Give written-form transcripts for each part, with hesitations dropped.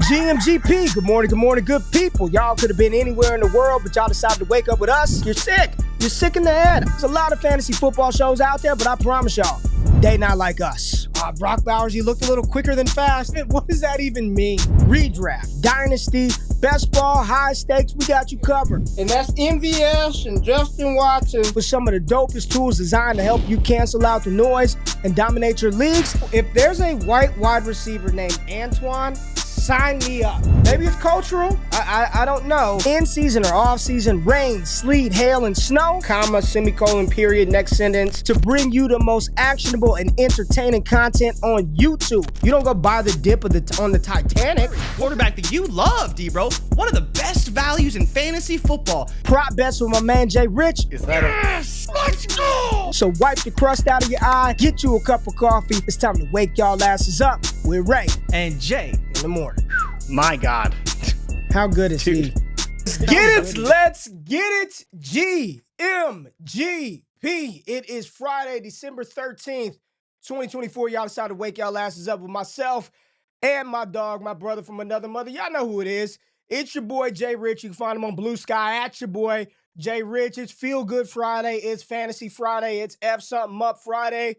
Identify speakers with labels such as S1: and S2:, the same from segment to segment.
S1: GMGP, good morning, good people. Y'all could have been anywhere in the world, but y'all decided to wake up with us. You're sick. You're sick in the head. There's a lot of fantasy football shows out there, but I promise y'all, they not like us. Brock Bowers, you looked a little quicker than fast. What does that even mean? Redraft, dynasty, best ball, high stakes, we got you covered. And that's MVS and Justin Watson with some of the dopest tools designed to help you cancel out the noise and dominate your leagues. If there's a white wide receiver named Antoine, sign me up. Maybe it's cultural. I don't know. In season or off season, rain, sleet, hail, and snow, comma, semicolon, period, next sentence, to bring you the most actionable and entertaining content on YouTube. You don't go buy the dip on the Titanic.
S2: Quarterback that you love, D-Bro. One of the best values in fantasy football.
S1: Prop bets with my man JRich.
S2: Is that yes! Let's go!
S1: So wipe the crust out of your eye, get you a cup of coffee. It's time to wake y'all asses up with Ray
S2: and Jay
S1: in the morning.
S2: My God.
S1: How good is he? Let's get it, GMGP. It is Friday, December 13th, 2024. Y'all decided to wake y'all asses up with myself and my dog, my brother from another mother. Y'all know who it is. It's your boy, JRich. You can find him on Blue Sky at your boy, JRich. It's Feel Good Friday. It's Fantasy Friday. It's F Something Up Friday.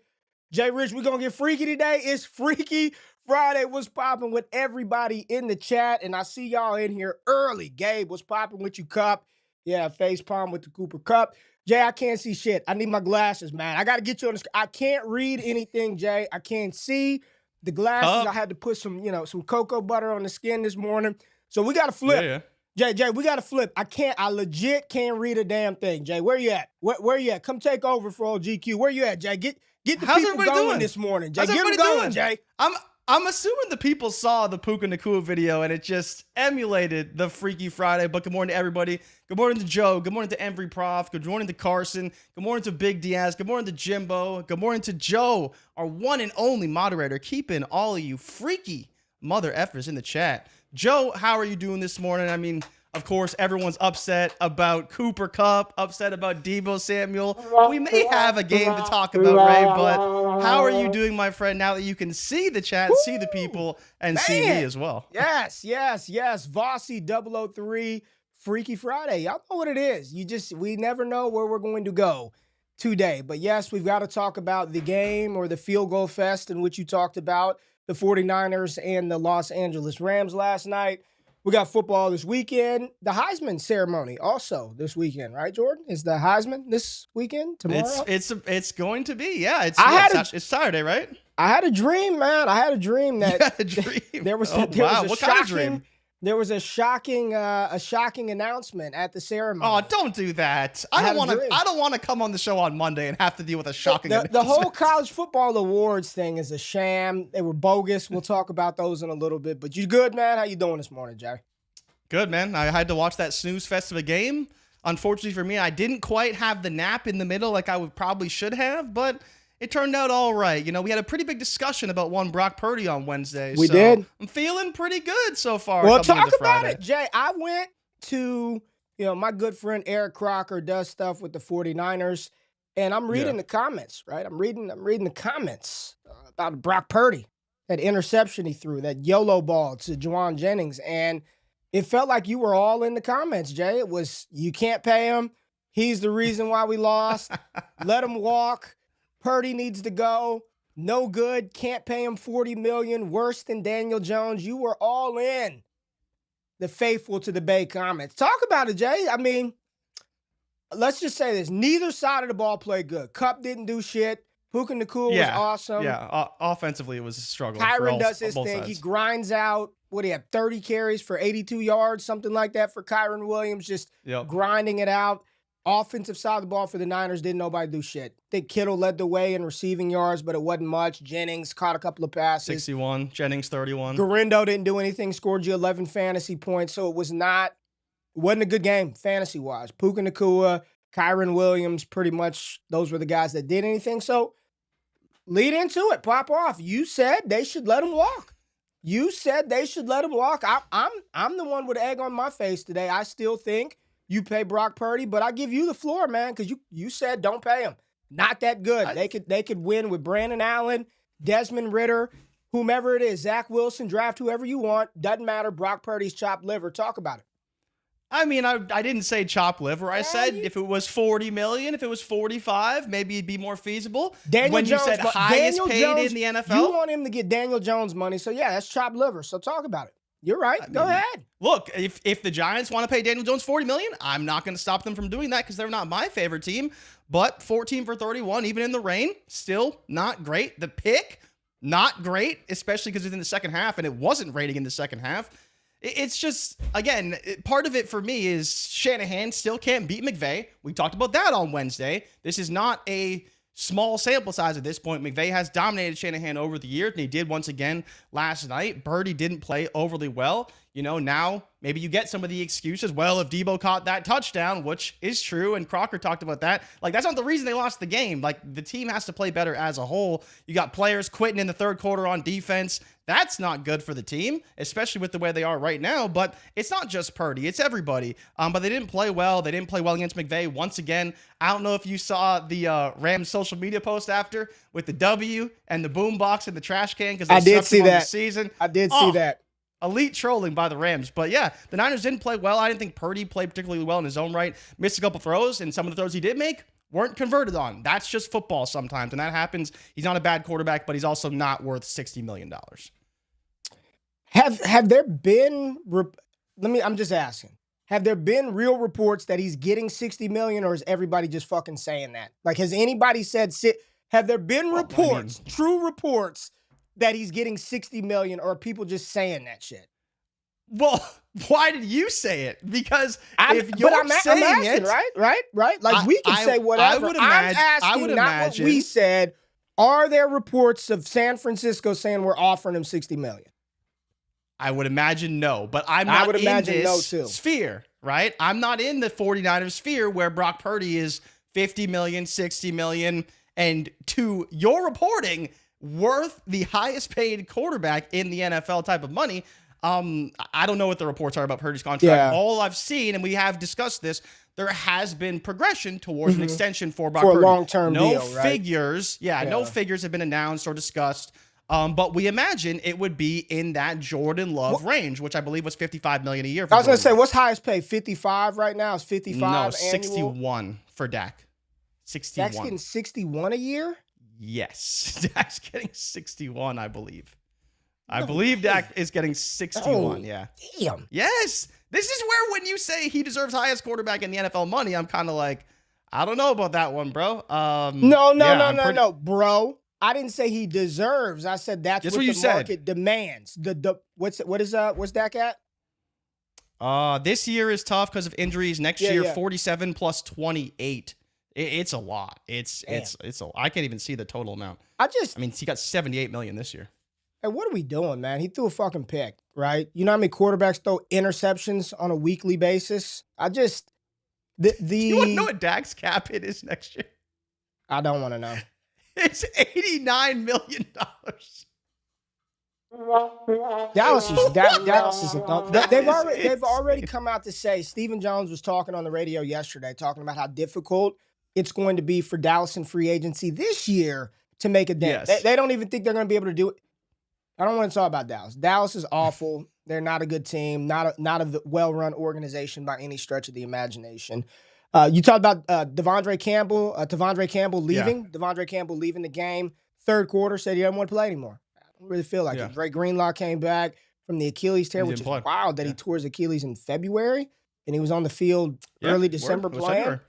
S1: JRich, we're going to get freaky today. It's Freaky Friday. What's popping with everybody in the chat? And I see y'all in here early. Gabe, what's popping with you, Cup? Yeah, face palm with the Cooper Cup. Jay, I can't see shit. I need my glasses, man. I got to get you on the screen. I can't read anything, Jay. I can't see the glasses. I had to put some cocoa butter on the skin this morning. So we got to flip. Yeah. Jay, we got to flip. I legit can't read a damn thing. Jay, where you at? Where you at? Come take over for old GQ. Where you at, Jay? Get the people going this morning, Jay. Get them going, Jay.
S2: I'm assuming the people saw the Puka Nacua video and it just emulated the Freaky Friday. But good morning to everybody. Good morning to Joe. Good morning to Embry Prof. Good morning to Carson. Good morning to Big Diaz. Good morning to Jimbo. Good morning to Joe, our one and only moderator, keeping all of you freaky mother effers in the chat. Joe, how are you doing this morning? I mean, of course, everyone's upset about Cooper Kupp, upset about Deebo Samuel. We may have a game to talk about, Ray, but how are you doing, my friend, now that you can see the chat, see the people, and see me as well?
S1: Yes. Vossi 003, Freaky Friday. Y'all know what it is. We never know where we're going to go today. But yes, we've got to talk about the game or the field goal fest in which you talked about the 49ers and the Los Angeles Rams last night. We got football this weekend. The Heisman ceremony also this weekend, right, Jordan? Is the Heisman this weekend, tomorrow?
S2: It's going to be, yeah. It's Saturday, right?
S1: I had a dream, man. I had a dream that
S2: you had a dream.
S1: there was
S2: what kind of dream?
S1: There was a shocking announcement at the ceremony.
S2: Oh, don't do that. I don't want to come on the show on Monday and have to deal with a shocking announcement.
S1: The whole college football awards thing is a sham. They were bogus. We'll talk about those in a little bit. But you good, man? How you doing this morning, Jay?
S2: Good, man. I had to watch that snooze fest of a game. Unfortunately for me, I didn't quite have the nap in the middle like I probably should have, but it turned out all right. You know, we had a pretty big discussion about one Brock Purdy on Wednesday.
S1: We did.
S2: I'm feeling pretty good so far.
S1: Well, talk about it, Jay. I went to, my good friend Eric Crocker does stuff with the 49ers, and I'm reading the comments, right? I'm reading the comments about Brock Purdy, that interception he threw, that YOLO ball to Juwan Jennings, and it felt like you were all in the comments, Jay. It was, you can't pay him. He's the reason why we lost. Let him walk. Purdy needs to go. No good. Can't pay him $40 million. Worse than Daniel Jones. You were all in the faithful to the Bay comments. Talk about it, Jay. I mean, let's just say this. Neither side of the ball played good. Kupp didn't do shit. Puka Nacua was awesome.
S2: Yeah, offensively it was a struggle.
S1: Kyron does his thing. Sides. He grinds out. What do you have? 30 carries for 82 yards, something like that for Kyron Williams, just grinding it out. Offensive side of the ball for the Niners, didn't nobody do shit. I think Kittle led the way in receiving yards, but it wasn't much. Jennings caught a couple of passes.
S2: 61, Jennings 31.
S1: Garindo didn't do anything, scored you 11 fantasy points, so it wasn't a good game fantasy-wise. Puka Nacua, Kyron Williams, pretty much those were the guys that did anything. So lead into it, pop off. You said they should let him walk. I'm the one with egg on my face today. I still think you pay Brock Purdy, but I give you the floor, man, because you said don't pay him. Not that good. They could win with Brandon Allen, Desmond Ridder, whomever it is, Zach Wilson, draft whoever you want. Doesn't matter. Brock Purdy's chopped liver. Talk about it.
S2: I mean, I didn't say chop liver. I said if it was 40 million, if it was 45, maybe it'd be more feasible.
S1: Daniel Jones,
S2: you said highest
S1: Daniel
S2: paid
S1: Jones,
S2: in the NFL,
S1: you want him to get Daniel Jones money. So yeah, that's chopped liver. So talk about it. You're right. Go ahead.
S2: Look, if the Giants want to pay Daniel Jones 40 million, I'm not going to stop them from doing that because they're not my favorite team. But 14 for 31, even in the rain, still not great. The pick, not great, especially because it's in the second half and it wasn't raining in the second half. It's just, again, part of it for me is Shanahan still can't beat McVay. We talked about that on Wednesday. This is not a small sample size at this point. McVay has dominated Shanahan over the years, and he did once again last night. Birdie didn't play overly well. You know, now maybe you get some of the excuses. Well, if Debo caught that touchdown, which is true, and Crocker talked about that, like, that's not the reason they lost the game. Like, the team has to play better as a whole. You got players quitting in the third quarter on defense. That's not good for the team, especially with the way they are right now. But it's not just Purdy. It's everybody. But they didn't play well. They didn't play well against McVay once again. I don't know if you saw the Rams social media post after with the W and the boombox and the trash can because
S1: I did see that.
S2: Season.
S1: I did see that.
S2: Elite trolling by the Rams. But yeah, the Niners didn't play well. I didn't think Purdy played particularly well in his own right. Missed a couple throws, and some of the throws he did make weren't converted on. That's just football sometimes, and that happens. He's not a bad quarterback, but he's also not worth $60 million.
S1: Have there been, I'm just asking, have there been real reports that he's getting 60 million, or is everybody just fucking saying that? Like, has anybody said, have there been reports, true reports, that he's getting 60 million, or are people just saying that shit?
S2: Well, why did you say it? Because if you're saying
S1: asking,
S2: it,
S1: right? Like, we can say whatever. I would imagine, what we said. Are there reports of San Francisco saying we're offering him 60 million?
S2: I would imagine no, but I'm not in this
S1: no too.
S2: sphere, right? I'm not in the 49ers sphere where Brock Purdy is 50 million, 60 million, and to your reporting, worth the highest paid quarterback in the NFL type of money. I don't know what the reports are about Purdy's contract. Yeah. All I've seen, and we have discussed this, there has been progression towards an extension for Brock Purdy.
S1: For a long-term deal,
S2: No figures, no figures have been announced or discussed. But we imagine it would be in that Jordan Love range, which I believe was $55 million a year.
S1: I was going to say, what's highest pay? 55 right now? Is 55
S2: No, 61 for Dak. 61.
S1: Dak's getting 61 a year?
S2: Yes. Dak's getting 61, I believe. I believe Dak is getting 61, yeah.
S1: Damn.
S2: Yes. This is where when you say he deserves highest quarterback in the NFL money, I'm kind of like, I don't know about that one, bro.
S1: No, bro. I didn't say he deserves. I said that's what the market demands. What's Dak at?
S2: This year is tough because of injuries. Next year, 47 plus 28. It's a lot. It's I can't even see the total amount. I mean, he got 78 million this year.
S1: Hey, what are we doing, man? He threw a fucking pick, right? You know how many quarterbacks throw interceptions on a weekly basis? You want
S2: to know what Dak's cap hit is next year?
S1: I don't want to know.
S2: It's $89 million.
S1: Dallas is a dump. They've already come out to say, Stephen Jones was talking on the radio yesterday, talking about how difficult it's going to be for Dallas in free agency this year to make a dent. Yes. They don't even think they're going to be able to do it. I don't want to talk about Dallas. Dallas is awful. They're not a good team, not a well-run organization by any stretch of the imagination. You talked about Tavondre Campbell leaving. Yeah. Tavondre Campbell leaving the game. Third quarter, said he doesn't want to play anymore. I don't really feel like it. Dre Greenlaw came back from the Achilles tear, which is wild that he tore his Achilles in February, and he was on the field early December playing.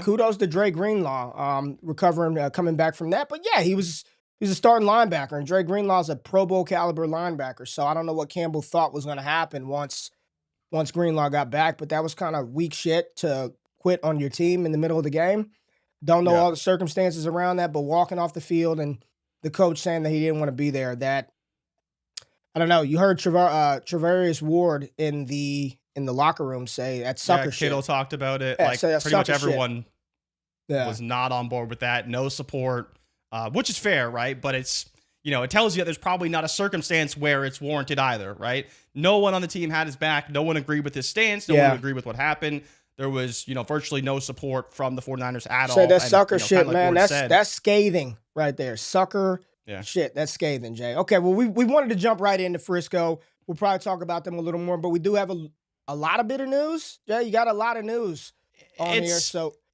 S1: Kudos to Dre Greenlaw recovering, coming back from that. But yeah, he was a starting linebacker, and Dre Greenlaw's a Pro Bowl caliber linebacker. So I don't know what Campbell thought was going to happen once Greenlaw got back, but that was kind of weak shit to quit on your team in the middle of the game. Don't know all the circumstances around that, but walking off the field and the coach saying that he didn't want to be there, that, I don't know. You heard Travarius Ward in the locker room say that's sucker shit.
S2: Kittle talked about it. Like pretty much everyone was not on board with that. No support, which is fair, right? But it's, it tells you that there's probably not a circumstance where it's warranted either, right? No one on the team had his back. No one agreed with his stance. No one agreed with what happened. There was, virtually no support from the 49ers at all.
S1: That's sucker shit, man. That's scathing right there. Sucker
S2: Yeah.
S1: Shit, that's scathing, Jay. Okay, well, we wanted to jump right into Frisco. We'll probably talk about them a little more, but we do have a lot of bitter news. Jay, you got a lot of news on here.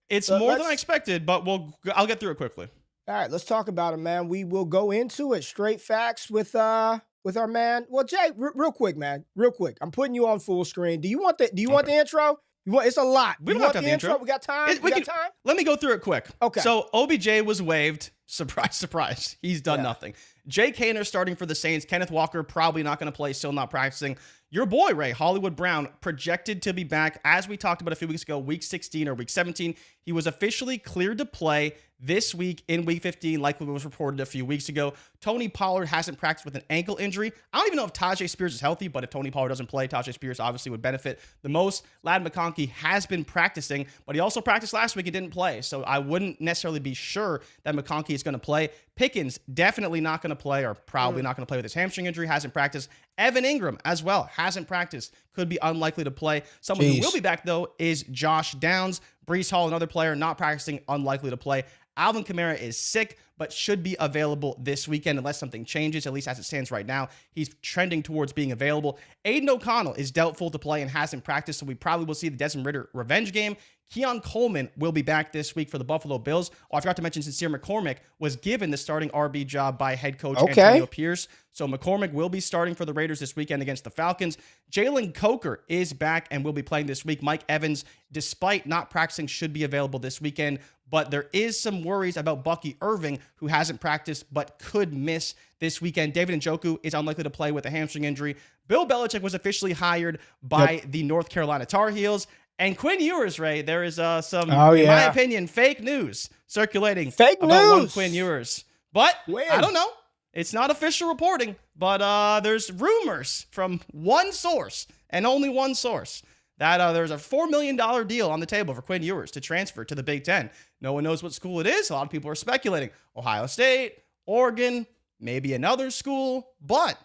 S2: It's
S1: So
S2: more than I expected, but I'll get through it quickly.
S1: all right, let's talk about it, man. We will go into it. Straight facts with our man. Well, Jay, real quick, man. Real quick. I'm putting you on full screen. Do you want the intro? It's a lot.
S2: We
S1: you
S2: don't
S1: want
S2: have
S1: the intro? We got time? We got time?
S2: Let me go through it quick.
S1: Okay.
S2: So OBJ was waived. Surprise, surprise. He's done nothing. Jay Kaner starting for the Saints. Kenneth Walker probably not going to play, still not practicing. Your boy, Ray, Hollywood Brown, projected to be back, as we talked about a few weeks ago, week 16 or week 17. He was officially cleared to play this week in week 15, like what was reported a few weeks ago. Tony Pollard hasn't practiced with an ankle injury. I don't even know if Tajay Spears is healthy, but if Tony Pollard doesn't play, Tajay Spears obviously would benefit the most. Ladd McConkey has been practicing, but he also practiced last week and didn't play, so I wouldn't necessarily be sure that McConkey is going to play. Pickens definitely not going to play, or probably not going to play with his hamstring injury, hasn't practiced. Evan Ingram as well, hasn't practiced, could be unlikely to play. Someone who will be back, though, is Josh Downs. Breece Hall, another player, not practicing, unlikely to play. Alvin Kamara is sick, but should be available this weekend unless something changes, at least as it stands right now. He's trending towards being available. Aiden O'Connell is doubtful to play and hasn't practiced, so we probably will see the Desmond Ridder revenge game. Keon Coleman will be back this week for the Buffalo Bills. Oh, I forgot to mention Sincere McCormick was given the starting RB job by head coach Antonio Pierce. So McCormick will be starting for the Raiders this weekend against the Falcons. Jalen Coker is back and will be playing this week. Mike Evans, despite not practicing, should be available this weekend. But there is some worries about Bucky Irving, who hasn't practiced but could miss this weekend. David Njoku is unlikely to play with a hamstring injury. Bill Belichick was officially hired by the North Carolina Tar Heels. And Quinn Ewers, Ray, there is some, in my opinion, fake news circulating about one Quinn Ewers. But I don't know. It's not official reporting, but there's rumors from one source and only one source that there's a $4 million deal on the table for Quinn Ewers to transfer to the Big Ten. No one knows what school it is. A lot of people are speculating. Ohio State, Oregon, maybe another school, but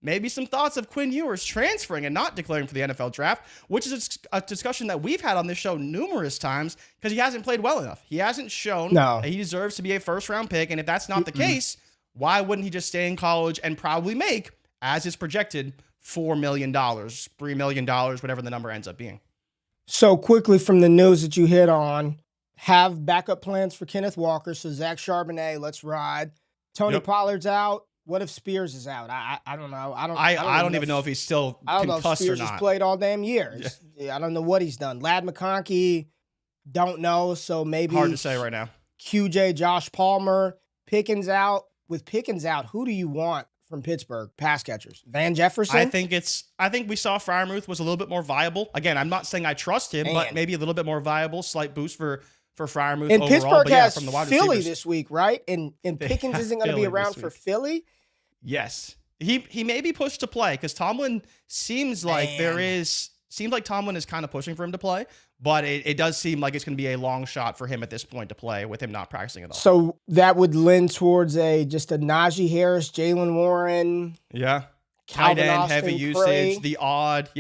S2: maybe some thoughts of Quinn Ewers transferring and not declaring for the NFL draft, which is a discussion that we've had on this show numerous times because he hasn't played well enough. He hasn't shown that he deserves to be a first-round pick, and if that's not the case, why wouldn't he just stay in college and probably make, as is projected, $4 million, $3 million, whatever the number ends up being?
S1: So quickly from the news that you hit on, have backup plans for Kenneth Walker. So Zach Charbonnet, let's ride. Tony Pollard's out. What if Spears is out? I don't know. I don't even
S2: know if he's still concussed or not.
S1: I don't know if Spears has played all damn year. I don't know what he's done. Ladd McConkey, don't know. So maybe
S2: hard to say right now.
S1: QJ, Josh Palmer, Pickens out. With Pickens out, who do you want from Pittsburgh pass catchers? Van Jefferson?
S2: I think we saw Freiermuth was a little bit more viable. Again, I'm not saying I trust him, but maybe a little bit more viable. Slight boost for Freiermuth
S1: and
S2: overall.
S1: Pittsburgh has
S2: from the wide
S1: Philly
S2: receivers
S1: this week, right? And Pickens isn't going to be around for Philly?
S2: Yes. He may be pushed to play because Tomlin seems like Tomlin is kind of pushing for him to play, but it does seem like it's going to be a long shot for him at this point to play with him not practicing at all.
S1: So that would lend towards just a Najee Harris, Jalen Warren.
S2: Yeah.
S1: Tight
S2: end, heavy usage, the odd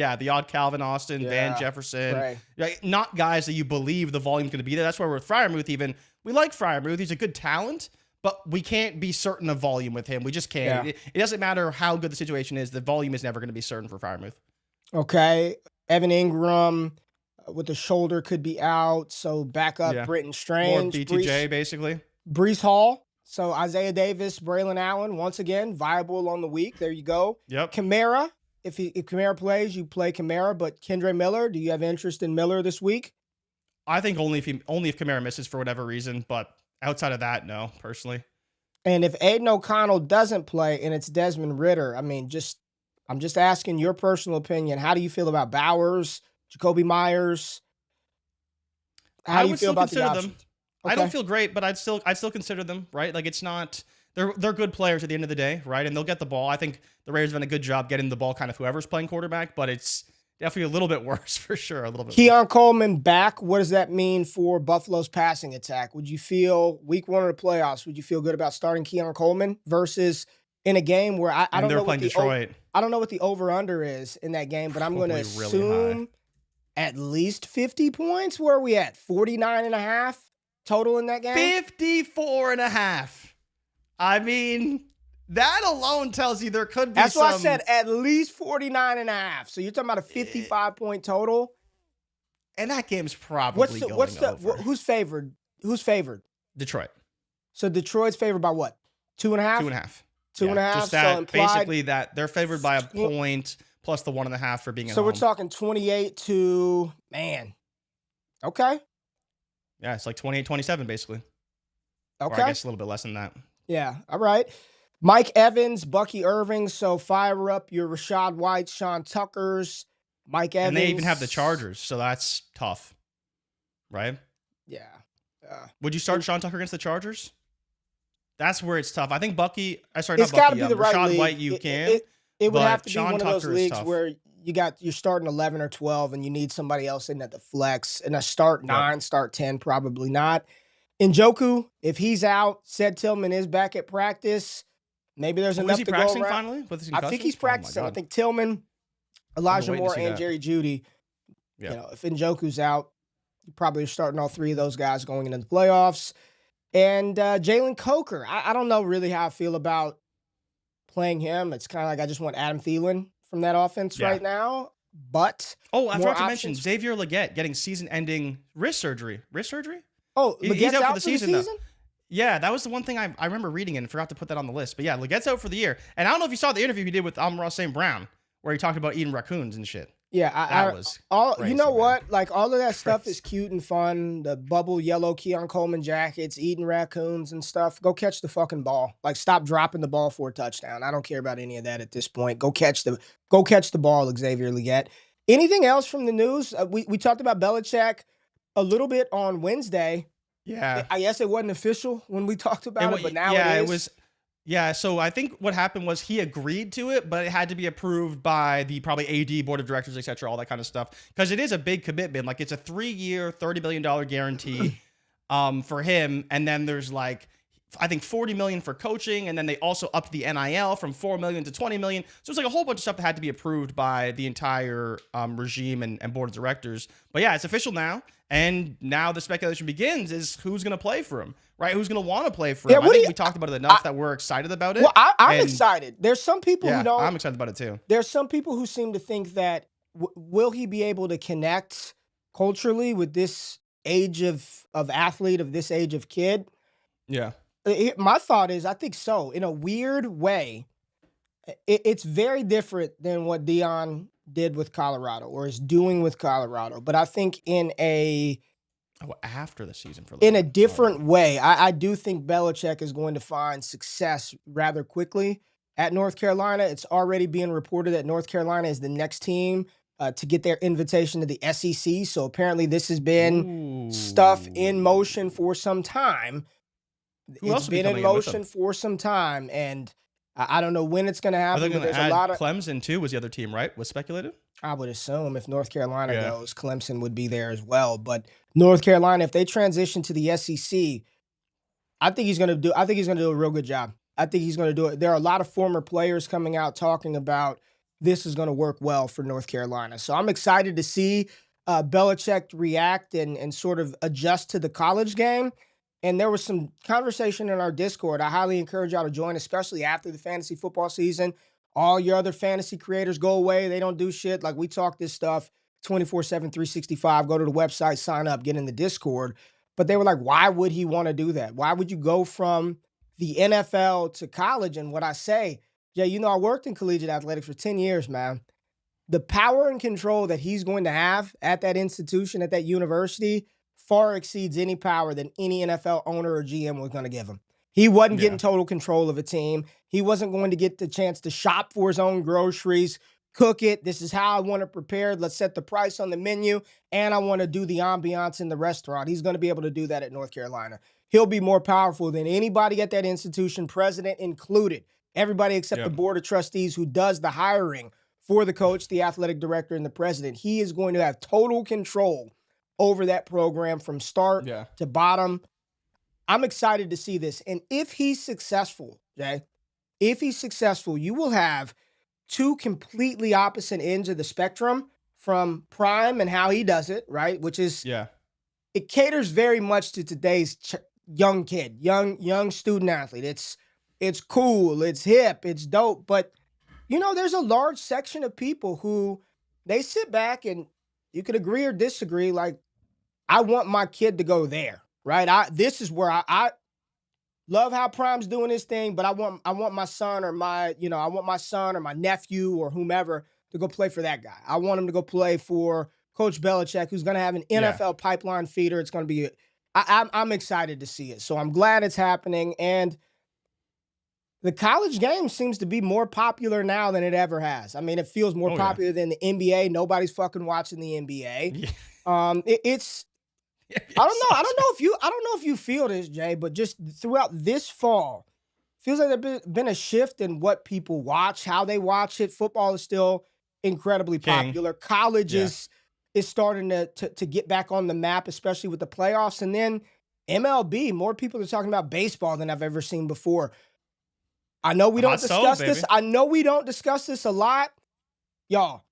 S2: Calvin Austin, Van Jefferson. Not guys that you believe the volume's going to be there. That's where with Freiermuth even, we like Freiermuth. He's a good talent, but we can't be certain of volume with him. We just can't. It doesn't matter how good the situation is. The volume is never going to be certain for Freiermuth.
S1: Okay. Evan Ingram with the shoulder could be out. So back up Britton Strange.
S2: More BTJ, basically.
S1: Breece Hall. So Isaiah Davis, Braylon Allen, once again, viable on the week. There you go.
S2: Yep.
S1: Kamara. If Kamara plays, you play Kamara. But Kendre Miller, do you have interest in Miller this week?
S2: I think only if Kamara misses for whatever reason. But outside of that, no, personally.
S1: And if Aiden O'Connell doesn't play and it's Desmond Ridder, I mean, I'm just asking your personal opinion. How do you feel about Bowers, Jacoby Myers? How do you feel about the options?
S2: Okay. I don't feel great, but I'd still consider them, right? Like, it's not, they're good players at the end of the day, right? And they'll get the ball. I think the Raiders have done a good job getting the ball kind of whoever's playing quarterback, but it's definitely a little bit worse for sure. A little bit.
S1: Keon Coleman back. What does that mean for Buffalo's passing attack? Would you feel week one of the playoffs? Would you feel good about starting Keon Coleman versus in a game where I don't know what
S2: Detroit.
S1: I don't know what the over under is in that game, but I'm going to assume at least 50 points. Where are we at? 49.5 total in that game?
S2: 54.5. I mean, That alone tells you there could be
S1: That's
S2: some.
S1: why I said at least 49.5. So you're talking about a 55-point total.
S2: And that game's probably going over.
S1: Who's favored? Who's favored?
S2: Detroit.
S1: So Detroit's favored by what? 2.5?
S2: 2.5.
S1: Two and a half.
S2: Just that,
S1: so implied,
S2: basically that they're favored by a point plus the 1.5 for being at home.
S1: So we're talking 28 to, man. Okay.
S2: Yeah, it's like 28-27 basically.
S1: Okay.
S2: Or I guess a little bit less than that.
S1: Yeah. All right. Mike Evans, Bucky Irving. So fire up your Rashad White, Sean Tuckers, Mike Evans.
S2: And they even have the Chargers, so that's tough. Right?
S1: Yeah.
S2: Would you start Sean Tucker against the Chargers? That's where it's tough. I think Bucky,
S1: it's got to be the right
S2: Rashad
S1: league.
S2: White you can.
S1: It would have to be
S2: Sean
S1: one of those
S2: Tucker
S1: leagues where you're starting 11 or 12 and you need somebody else in at the flex. And a start 9, start 10, probably not. Njoku, if he's out, said Tillman is back at practice. Maybe there's enough to go around.
S2: Finally with his concussion?
S1: I think he's practicing. I think Tillman, Elijah Moore, and Jerry Jeudy. Yeah. You know, if Njoku's out, you probably are starting all three of those guys going into the playoffs. And Jalen Coker, I don't know really how I feel about playing him. It's kind of like I just want Adam Thielen from that offense right now. But
S2: I forgot to mention Xavier Legette getting season-ending wrist surgery. Wrist surgery?
S1: Oh,
S2: he's out for the season, though. Yeah, that was the one thing I remember reading and forgot to put that on the list. But yeah, Legette's out for the year. And I don't know if you saw the interview he did with Amon-Ra St. Brown, where he talked about eating raccoons and shit.
S1: Yeah,
S2: that was crazy,
S1: you know what?
S2: Man.
S1: Like all of that stuff is cute and fun. The bubble yellow Keon Coleman jackets, eating raccoons and stuff. Go catch the fucking ball. Like stop dropping the ball for a touchdown. I don't care about any of that at this point. Go catch the ball, Xavier Legette. Anything else from the news? We talked about Belichick a little bit on Wednesday.
S2: Yeah,
S1: I guess it wasn't official when we talked about it, but now it is.
S2: It was. Yeah, so I think what happened was he agreed to it, but it had to be approved by the probably AD, board of directors, et cetera, all that kind of stuff. Because it is a big commitment. Like it's a 3-year, $30 billion guarantee for him. And then there's like, I think $40 million for coaching. And then they also upped the NIL from $4 million to $20 million. So it's like a whole bunch of stuff that had to be approved by the entire regime and board of directors. But yeah, it's official now. And now the speculation begins is who's going to play for him. Right, who's going to want to play for him? I think we talked about it enough that we're excited about it.
S1: Well, I'm excited. There's some people who don't.
S2: I'm excited about it too.
S1: There's some people who seem to think that will he be able to connect culturally with this age of athlete, of this age of kid?
S2: Yeah.
S1: My thought is I think so. In a weird way, it's very different than what Deion did with Colorado or is doing with Colorado. But I think
S2: after the season
S1: in a different way. I do think Belichick is going to find success rather quickly at North Carolina. It's already being reported that North Carolina is the next team to get their invitation to the SEC. So apparently this has been stuff in motion for some time. It's been in motion for some time, and I don't know when it's going to happen.
S2: Are they going to add Clemson too? Was the other team, right? Was speculated?
S1: I would assume if North Carolina goes, Clemson would be there as well. But North Carolina, if they transition to the SEC, I think he's going to do a real good job. I think he's going to do it. There are a lot of former players coming out talking about this is going to work well for North Carolina. So I'm excited to see Belichick react and sort of adjust to the college game. And there was some conversation in our Discord. I highly encourage y'all to join, especially after the fantasy football season. All your other fantasy creators go away. They don't do shit. Like we talk this stuff 24/7, 365. Go to the website, sign up, get in the Discord. But they were like, why would he want to do that? Why would you go from the NFL to college? And what I say, I worked in collegiate athletics for 10 years, man. The power and control that he's going to have at that institution, at that university, far exceeds any power than any NFL owner or GM was going to give him. He wasn't getting total control of a team. He wasn't going to get the chance to shop for his own groceries, cook it. This is how I want it prepared. Let's set the price on the menu. And I want to do the ambiance in the restaurant. He's going to be able to do that at North Carolina. He'll be more powerful than anybody at that institution, president included. Everybody except the board of trustees who does the hiring for the coach, the athletic director, and the president. He is going to have total control over that program from start to bottom. I'm excited to see this. And if he's successful, you will have two completely opposite ends of the spectrum from Prime and how he does it, right? Which is, it caters very much to today's young kid, young student athlete. It's it's cool, it's hip, it's dope. But there's a large section of people who they sit back and you could agree or disagree. Like, I want my kid to go there, right? This is where I love how Prime's doing his thing, but I want my son or I want my son or my nephew or whomever to go play for that guy. I want him to go play for Coach Belichick, who's going to have an
S2: Yeah.
S1: NFL pipeline feeder. It's going to be. I'm excited to see it, so I'm glad it's happening. And the college game seems to be more popular now than it ever has. I mean, it feels more
S2: Oh yeah.
S1: popular than the NBA. Nobody's fucking watching the NBA.
S2: Yeah.
S1: It's I don't know if you feel this, Jay, but just throughout this fall, feels like there's been a shift in what people watch, how they watch it. Football is still incredibly
S2: King.
S1: popular. College
S2: Yeah.
S1: is starting to get back on the map, especially with the playoffs. And then MLB, more people are talking about baseball than I've ever seen before. I know we don't
S2: Hot stove,
S1: discuss
S2: baby.
S1: this. I know we don't discuss this a lot. Y'all,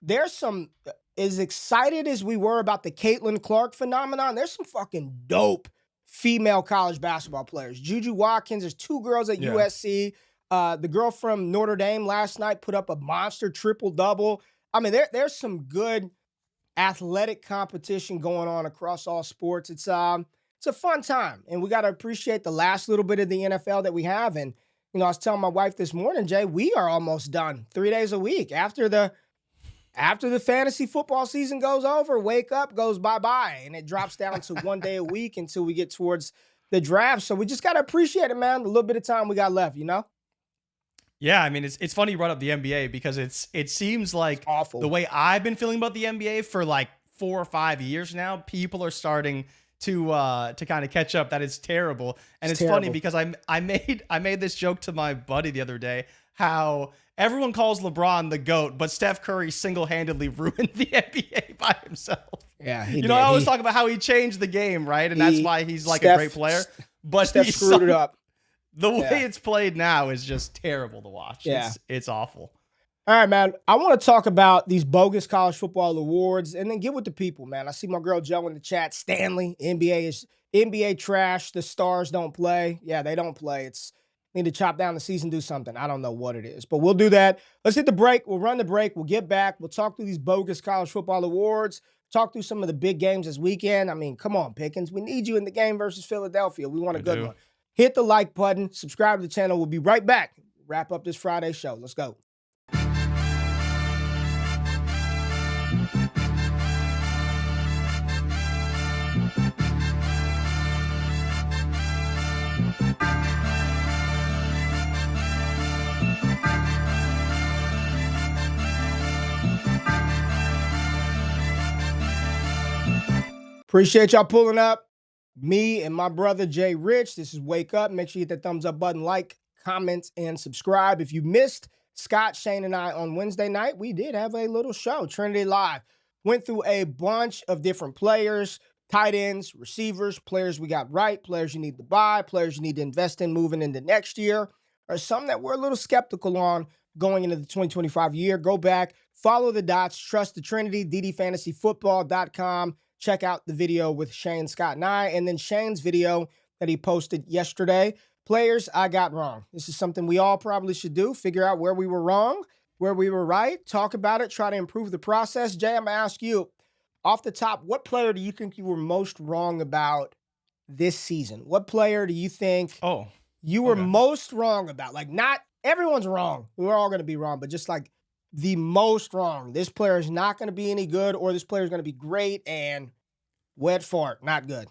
S1: there's some as excited as we were about the Caitlin Clark phenomenon, there's some fucking dope female college basketball players. Juju Watkins, there's two girls at
S2: Yeah.
S1: USC. The girl from Notre Dame last night put up a monster triple-double. I mean, there's some good athletic competition going on across all sports. It's a fun time, and we got to appreciate the last little bit of the NFL that we have. And I was telling my wife this morning, Jay, we are almost done 3 days a week after the fantasy football season goes over. Wake up goes bye-bye, and it drops down to 1 day a week until we get towards the draft. So we just got to appreciate it, man. A little bit of time we got left,
S2: Yeah, I mean, it's funny you brought up the NBA because it seems like
S1: awful.
S2: The way I've been feeling about the NBA for like 4 or 5 years now, people are starting to kind of catch up that it's terrible. And it's funny because I made this joke to my buddy the other day how everyone calls LeBron the GOAT, but Steph Curry single-handedly ruined the NBA by himself.
S1: Yeah,
S2: I always talk about how he changed the game, right? And that's why he's like a great player. But
S1: Steph screwed it up.
S2: The way it's played now is just terrible to watch.
S1: Yeah.
S2: It's awful.
S1: All right, man. I want to talk about these bogus college football awards and then get with the people, man. I see my girl Joe in the chat. Stanley, NBA trash. The stars don't play. Yeah, they don't play. Need to chop down the season, do something. I don't know what it is, but we'll do that. Let's hit the break. We'll run the break. We'll get back. We'll talk through these bogus college football awards, talk through some of the big games this weekend. I mean, come on, Pickens. We need you in the game versus Philadelphia. We want a good one. Hit the like button. Subscribe to the channel. We'll be right back. Wrap up this Friday show. Let's go. Appreciate y'all pulling up. Me and my brother JRich. This is Wake Up. Make sure you hit that thumbs up button, like, comment, and subscribe. If you missed Scott, Shane, and I on Wednesday night, we did have a little show, Trinity Live. Went through a bunch of different players, tight ends, receivers, players we got right, players you need to buy, players you need to invest in moving into next year, or some that we're a little skeptical on going into the 2025 year. Go back, follow the dots, trust the Trinity, ddfantasyfootball.com. Check out the video with Shane, Scott, and I, and then Shane's video that he posted yesterday. Players I got wrong. This is something we all probably should do, figure out where we were wrong, where we were right, talk about it, try to improve the process. Jay, I'm going to ask you, off the top, what player do you think you were most wrong about this season? What player do you think you were most wrong about? Like, not everyone's wrong. We're all going to be wrong, but just like the most wrong. This player is not going to be any good, or this player is going to be great and wet fart, not good.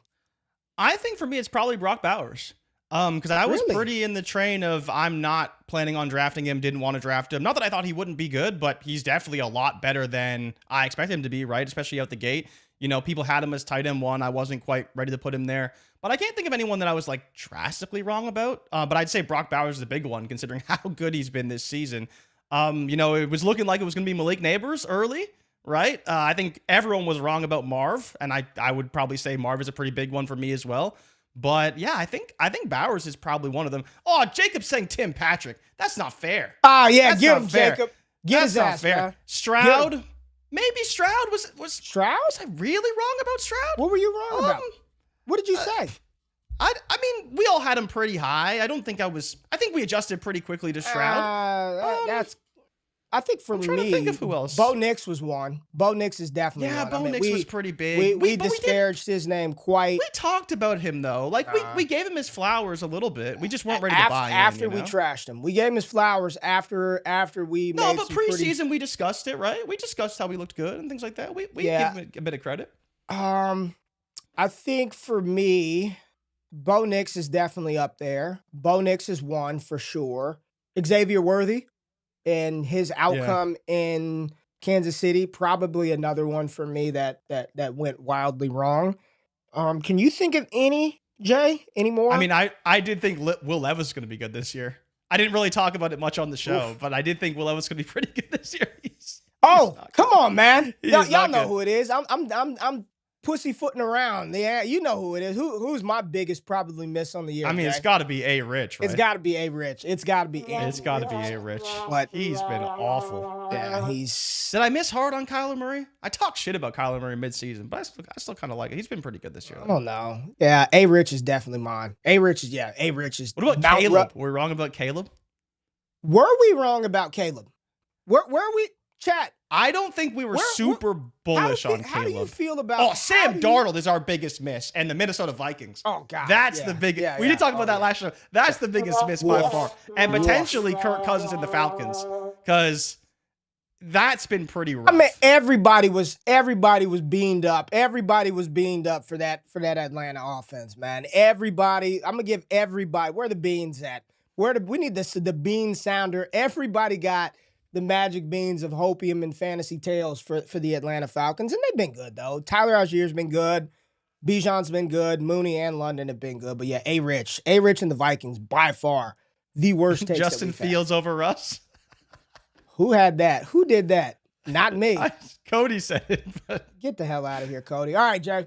S2: I think for me, it's probably Brock Bowers. Because I was pretty in the train of I'm not planning on drafting him, didn't want to draft him. Not that I thought he wouldn't be good, but he's definitely a lot better than I expected him to be, right? Especially out the gate. People had him as tight end one. I wasn't quite ready to put him there. But I can't think of anyone that I was like drastically wrong about. But I'd say Brock Bowers is the big one, considering how good he's been this season. It was looking like it was going to be Malik Neighbors early, right? I think everyone was wrong about Marv, and I would probably say Marv is a pretty big one for me as well. But yeah, I think Bowers is probably one of them. Oh, Jacob's saying Tim Patrick. That's not fair.
S1: Yeah,
S2: that's
S1: get him, fair. Jacob. Get his ass, fair. Man.
S2: Stroud. Maybe Stroud was
S1: Stroud?
S2: Was I really wrong about Stroud?
S1: What were you wrong about? What did you say?
S2: I mean, we all had him pretty high. I think we adjusted pretty quickly to Stroud.
S1: I think for
S2: I'm trying to think
S1: me,
S2: of who else.
S1: Bo Nix was one. Bo Nix is definitely one.
S2: Bo Nix was pretty big.
S1: We disparaged his name quite.
S2: We talked about him though. Like we gave him his flowers a little bit. We just weren't ready to buy him.
S1: After we trashed him. We gave him his flowers after we made
S2: but preseason we discussed it, right? We discussed how he looked good and things like that. We give him a bit of credit.
S1: I think for me, Bo Nix is definitely up there. Bo Nix is one for sure. Xavier Worthy and his outcome in Kansas City, probably another one for me that went wildly wrong. Can you think of any, Jay, any more?
S2: I mean, I did think Will Levis was going to be good this year. I didn't really talk about it much on the show, but I did think Will Levis was going to be pretty good this year.
S1: Come on, man. Y'all know
S2: good.
S1: who it is. I'm pussyfooting around. Yeah, you know who it is. Who's my biggest probably miss on the year?
S2: I mean,
S1: Jay?
S2: It's got to be RayGQue, right?
S1: It's got to be RayGQue. It's got to be
S2: RayGQue.
S1: But
S2: he's been awful.
S1: Yeah,
S2: Did I miss hard on Kyler Murray? I talked shit about Kyler Murray midseason, but I still kind of like it. He's been pretty good this year.
S1: I don't know. Yeah, RayGQue is definitely mine. RayGQue is.
S2: What about Caleb? Were we wrong about Caleb?
S1: Were we wrong about Caleb? Were we? Chat.
S2: I don't think we were super bullish on Caleb.
S1: How do you feel about?
S2: Sam Darnold is our biggest miss, and the Minnesota Vikings.
S1: Oh God,
S2: that's the biggest. We did talk about that last show. That's the biggest miss by far, and potentially Kirk Cousins and the Falcons, because that's been pretty rough.
S1: I mean, everybody was beamed up. Everybody was beamed up for that Atlanta offense, man. Everybody. I'm gonna give everybody. Where the beans at? We need the bean sounder. Everybody got the magic beans of hopium and fantasy tales for the Atlanta Falcons. And they've been good, though. Tyler Allgeier's been good. Bijan's been good. Mooney and London have been good. But yeah, RayGQue and the Vikings, by far, the worst takes.
S2: Justin Fields over Russ?
S1: Who had that? Who did that? Not me.
S2: Cody said it. But...
S1: Get the hell out of here, Cody. All right, Jay.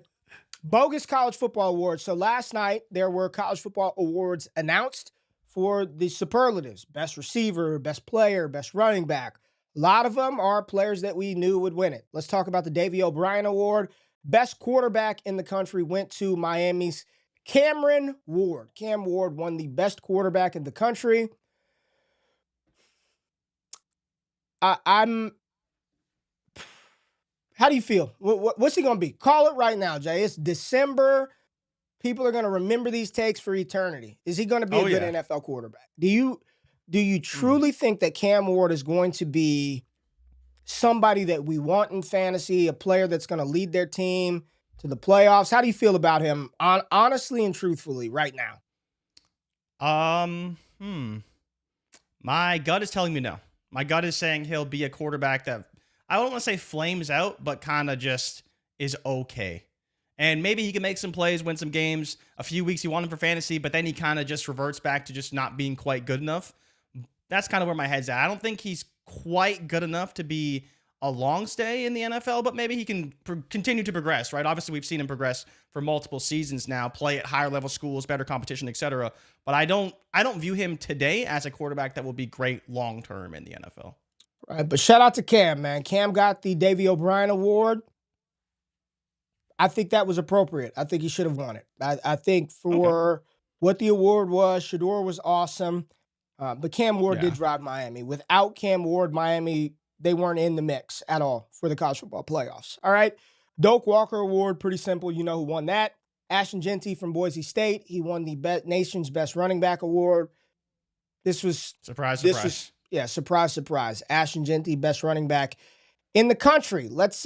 S1: Bogus college football awards. So last night, there were college football awards announced for the superlatives, best receiver, best player, best running back. A lot of them are players that we knew would win it. Let's talk about the Davey O'Brien Award. Best quarterback in the country went to Miami's Cameron Ward. Cam Ward won the best quarterback in the country. How do you feel? What's he going to be? Call it right now, Jay. It's December. People are going to remember these takes for eternity. Is he going to be a good NFL quarterback? Do you truly think that Cam Ward is going to be somebody that we want in fantasy, a player that's going to lead their team to the playoffs? How do you feel about him, honestly and truthfully, right now?
S2: My gut is telling me no. My gut is saying he'll be a quarterback that, I don't want to say flames out, but kind of just is okay. And maybe he can make some plays, win some games. A few weeks you want him for fantasy, but then he kind of just reverts back to just not being quite good enough. That's kind of where my head's at. I don't think he's quite good enough to be a long stay in the NFL, but maybe he can continue to progress, right? Obviously, we've seen him progress for multiple seasons now, play at higher level schools, better competition, etc. But I don't view him today as a quarterback that will be great long term in the NFL.
S1: Right, but shout out to Cam, man. Cam got the Davey O'Brien Award. I think that was appropriate. I think he should have won it. I think for what the award was, Shedeur was awesome. But Cam Ward did drive Miami. Without Cam Ward, Miami, they weren't in the mix at all for the college football playoffs. All right. Doak Walker Award, pretty simple. You know who won that. Ashton Jeanty from Boise State. He won the nation's best running back award. This was
S2: surprise.
S1: Surprise. Ashton Jeanty, best running back in the country. Let's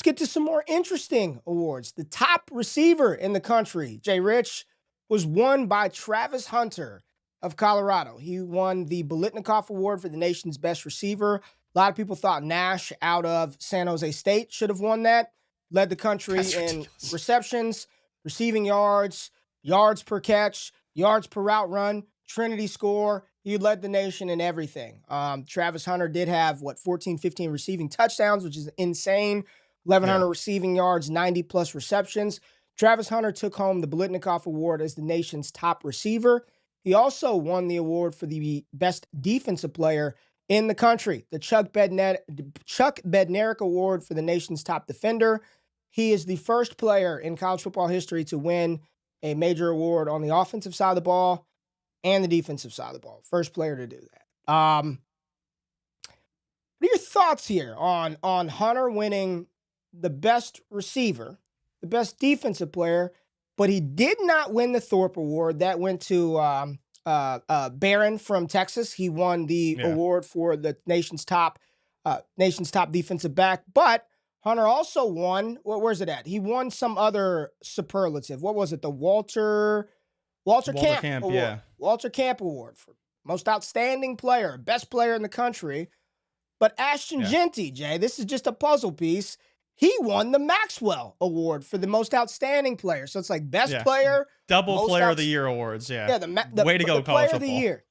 S1: get to some more interesting awards. The top receiver in the country, JRich, was won by Travis Hunter of Colorado. He won the Biletnikoff Award for the nation's best receiver. A lot of people thought Nash out of San Jose State should have won that. Led the country in receptions, receiving yards, yards per catch, yards per route run, Trinity score. He led the nation in everything. Travis Hunter did have, 14, 15 receiving touchdowns, which is insane. 1,100 receiving yards, 90-plus receptions. Travis Hunter took home the Biletnikoff Award as the nation's top receiver. He also won the award for the best defensive player in the country, the Chuck Bednarik Award for the nation's top defender. He is the first player in college football history to win a major award on the offensive side of the ball and the defensive side of the ball. First player to do that. What are your thoughts here on Hunter winning the best receiver, the best defensive player, but he did not win the Thorpe Award? That went to Barron from Texas. He won the award for the nation's top defensive back. But Hunter also won. Where's it at? He won some other superlative. What was it? The Walter Camp Award.
S2: Yeah.
S1: Walter Camp Award for most outstanding player, best player in the country. But Ashton Jeanty, Jay, this is just a puzzle piece. He won the Maxwell Award for the most outstanding player. So it's like best player.
S2: Double player of the year awards,
S1: Yeah, the
S2: way to go,
S1: the
S2: college
S1: player
S2: football.
S1: of the year.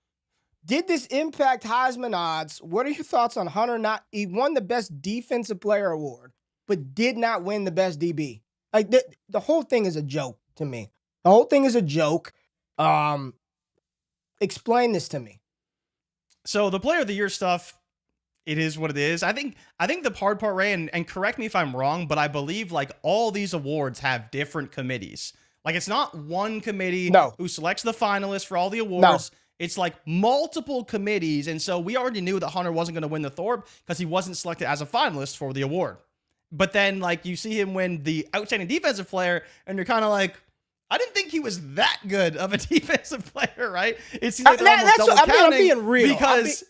S1: Did this impact Heisman odds? What are your thoughts on Hunter? He won the best defensive player award, but did not win the best DB. Like the whole thing is a joke to me. The whole thing is a joke. Explain this to me.
S2: So the player of the year stuff, it is what it is. I think the hard part, Ray, and correct me if I'm wrong, but I believe like all these awards have different committees. Like it's not one committee who selects the finalists for all the awards. It's like multiple committees. And so we already knew that Hunter wasn't going to win the Thorpe because he wasn't selected as a finalist for the award. But then like you see him win the outstanding defensive player and you're kind of like, I didn't think he was that good of a defensive player, right? It seems like they're almost double counting.
S1: I'm being real.
S2: Because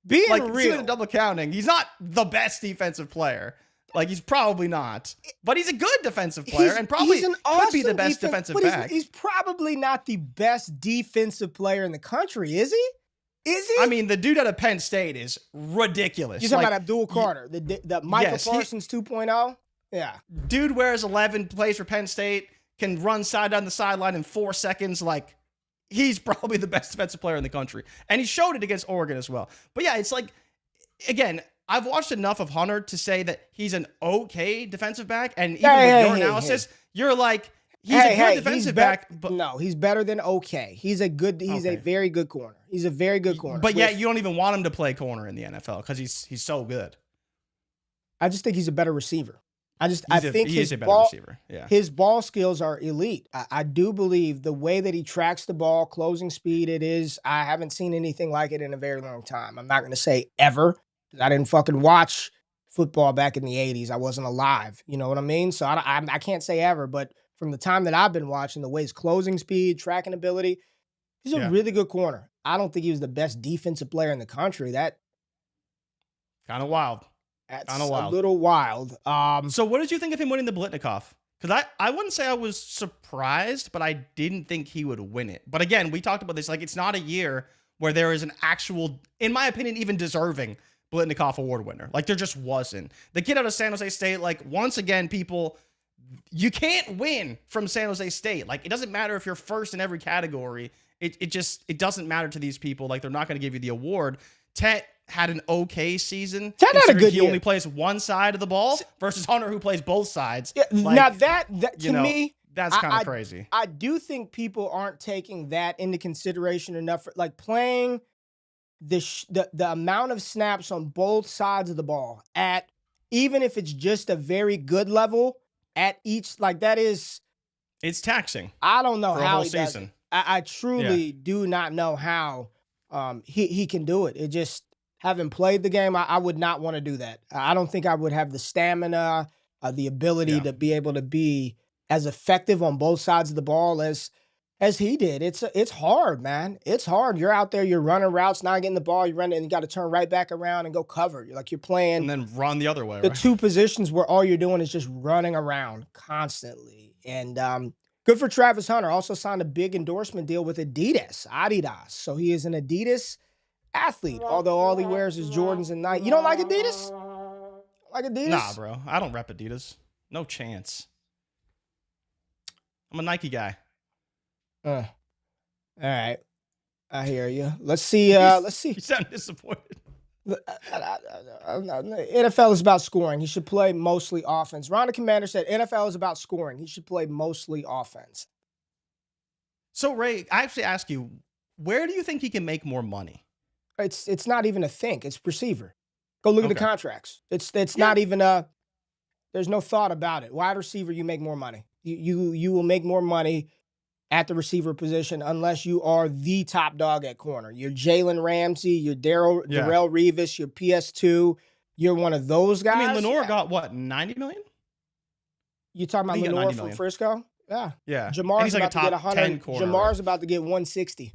S1: being
S2: like,
S1: real.
S2: Double counting. He's not the best defensive player. Like, he's probably not. But he's a good defensive player and probably could be the best defensive back.
S1: He's probably not the best defensive player in the country, is he? Is he?
S2: I mean, the dude out of Penn State is ridiculous.
S1: You're talking about Abdul Carter, the Michael Parsons 2.0? Yeah.
S2: Dude wears 11, plays for Penn State, can run side down the sideline in 4 seconds. Like, he's probably the best defensive player in the country. And he showed it against Oregon as well. But yeah, it's like, again, I've watched enough of Hunter to say that he's an okay defensive back. And even with your analysis, you're like, he's a good defensive back. But
S1: no, he's better than okay. He's a very good corner. He's a very good corner.
S2: But yet you don't even want him to play corner in the NFL because he's so good.
S1: I just think he's a better receiver. I think
S2: he is a better receiver. Yeah.
S1: His ball skills are elite. I do believe the way that he tracks the ball, closing speed, I haven't seen anything like it in a very long time. I'm not going to say ever. I didn't fucking watch football back in the 80s. I wasn't alive. You know what I mean? So I can't say ever, but from the time that I've been watching, the way his closing speed, tracking ability, he's a really good corner. I don't think he was the best defensive player in the country. That
S2: kind of wild.
S1: That's a little wild.
S2: So what did you think of him winning the Blitnikoff? Because I wouldn't say I was surprised, but I didn't think he would win it. But again, we talked about this. Like, it's not a year where there is an actual, in my opinion, even deserving Blitnikoff award winner. Like, there just wasn't. The kid out of San Jose State, like, once again, people, you can't win from San Jose State. Like, it doesn't matter if you're first in every category. It doesn't matter to these people. Like, they're not going to give you the award. Tet had an okay season.
S1: Tet had a good year.
S2: He only plays one side of the ball versus Hunter, who plays both sides.
S1: Yeah,
S2: like,
S1: now that to me,
S2: that's kind of crazy.
S1: I do think people aren't taking that into consideration enough. Like, playing the amount of snaps on both sides of the ball at, even if it's just a very good level at each, like, that is,
S2: it's taxing.
S1: I don't know how he
S2: does it.
S1: I truly do not know how he can do it. It just, having played the game, I would not want to do that. I don't think I would have the stamina, the ability to be able to be as effective on both sides of the ball as he did. It's hard, man. It's hard. You're out there, you're running routes, not getting the ball, you're running, and you got to turn right back around and go cover. You're playing,
S2: and then run the other way.
S1: The two positions where all you're doing is just running around constantly. And good for Travis Hunter. Also signed a big endorsement deal with Adidas. So he is an Adidas athlete, although all he wears is Jordans and Nike. You don't like Adidas? Like Adidas?
S2: Nah, bro. I don't rep Adidas. No chance. I'm a Nike guy.
S1: All right. I hear you. Let's see.
S2: You sound disappointed.
S1: NFL is about scoring. He should play mostly offense. Rhonda Commander said NFL is about scoring. He should play mostly offense.
S2: So, Ray, I actually ask you, where do you think he can make more money?
S1: It's not even a think. It's receiver. Go look at the contracts. It's not even there's no thought about it. Wide receiver, you make more money. You will make more money at the receiver position unless you are the top dog at corner. You're Jalen Ramsey, you're Darrell Revis, you're PS2. You're one of those guys.
S2: I mean, Lenore got what, 90 million?
S1: You talking about Lenore from Frisco? Yeah.
S2: Yeah.
S1: Jamar's
S2: like
S1: about to get 100. Jamar's about to get 160.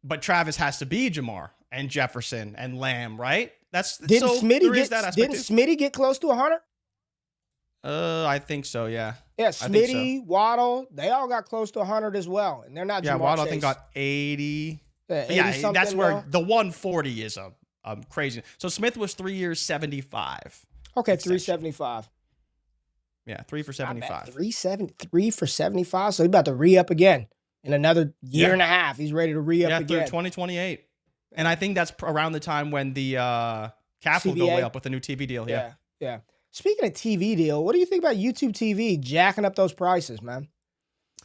S2: But Travis has to be Jamar and Jefferson and Lamb, right?
S1: Didn't Smitty get close to 100?
S2: I think so, yeah.
S1: Yeah, Smitty, Waddle, they all got close to 100 as well, and they're not.
S2: Yeah,
S1: Jamar
S2: Waddle
S1: Chase.
S2: I think got 80.
S1: Yeah,
S2: that's where the 140 is a crazy. So Smith was 3 years 75.
S1: Okay, 375.
S2: Yeah, 3 for 75.
S1: 3 for 75. So he's about to re-up again in another year and a half. He's ready to re-up again.
S2: Through 2028. And I think that's around the time when the cap will go way up with the new TV deal.
S1: Yeah. Speaking of TV deal, what do you think about YouTube TV jacking up those prices, man?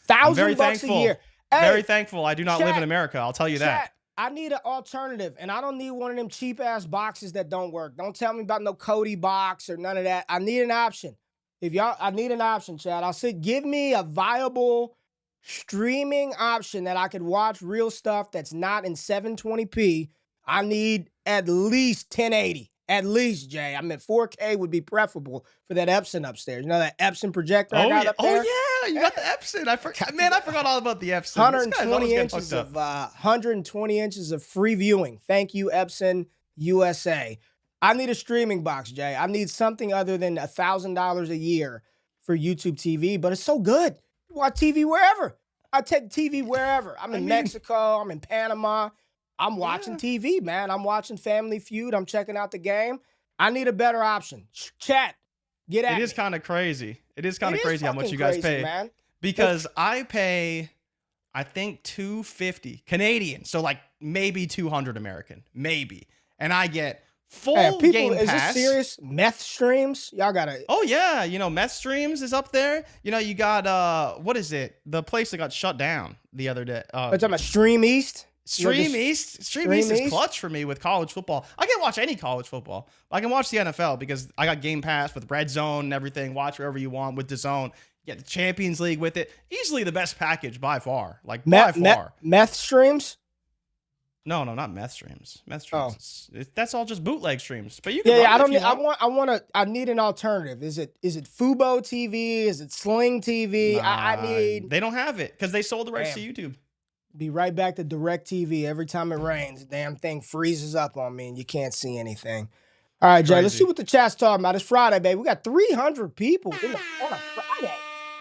S1: $1,000 a year.
S2: Hey, very thankful. I do not live in America. I'll tell you that.
S1: I need an alternative, and I don't need one of them cheap-ass boxes that don't work. Don't tell me about no Cody box or none of that. I need an option. I need an option, Chad. I'll say, give me a viable streaming option that I could watch real stuff that's not in 720p. I need at least 1080. At least, Jay. I mean, 4K would be preferable for that Epson upstairs. You know that Epson projector I got up there?
S2: Oh, yeah. You got the Epson. I forgot all about the Epson.
S1: 120 inches of free viewing. Thank you, Epson USA. I need a streaming box, Jay. I need something other than $1,000 a year for YouTube TV, but it's so good. Watch TV wherever. I take TV wherever. I'm in Mexico. I'm in Panama. I'm watching TV, man. I'm watching Family Feud. I'm checking out the game. I need a better option. Chat, get at me.
S2: It is kind of crazy. It is kind of crazy how much you guys pay.
S1: Man.
S2: Because I pay, I think, $250 Canadian. So like maybe 200 American. Maybe. And I get full Game Pass.
S1: Is this serious? Meth streams? Y'all gotta.
S2: Oh, yeah. You know, Meth streams is up there. You know, you got, what is it? The place that got shut down the other day.
S1: Are you talking about Stream East?
S2: Stream East is clutch for me with college football. I can't watch any college football. I can watch the NFL because I got Game Pass with Red Zone and everything. Watch wherever you want with DAZN. Get the Champions League with it. Easily the best package by far. Like by far.
S1: Meth streams?
S2: No, not meth streams. Meth streams. That's all just bootleg streams. But you can
S1: I need an alternative. Is it Fubo TV? Is it Sling TV? I need.
S2: They don't have it because they sold the rights to YouTube.
S1: Be right back to DirecTV. Every time it rains, the damn thing freezes up on me and you can't see anything. All right, Jay, let's see what the chat's talking about. It's Friday, baby. We got 300 people on a Friday.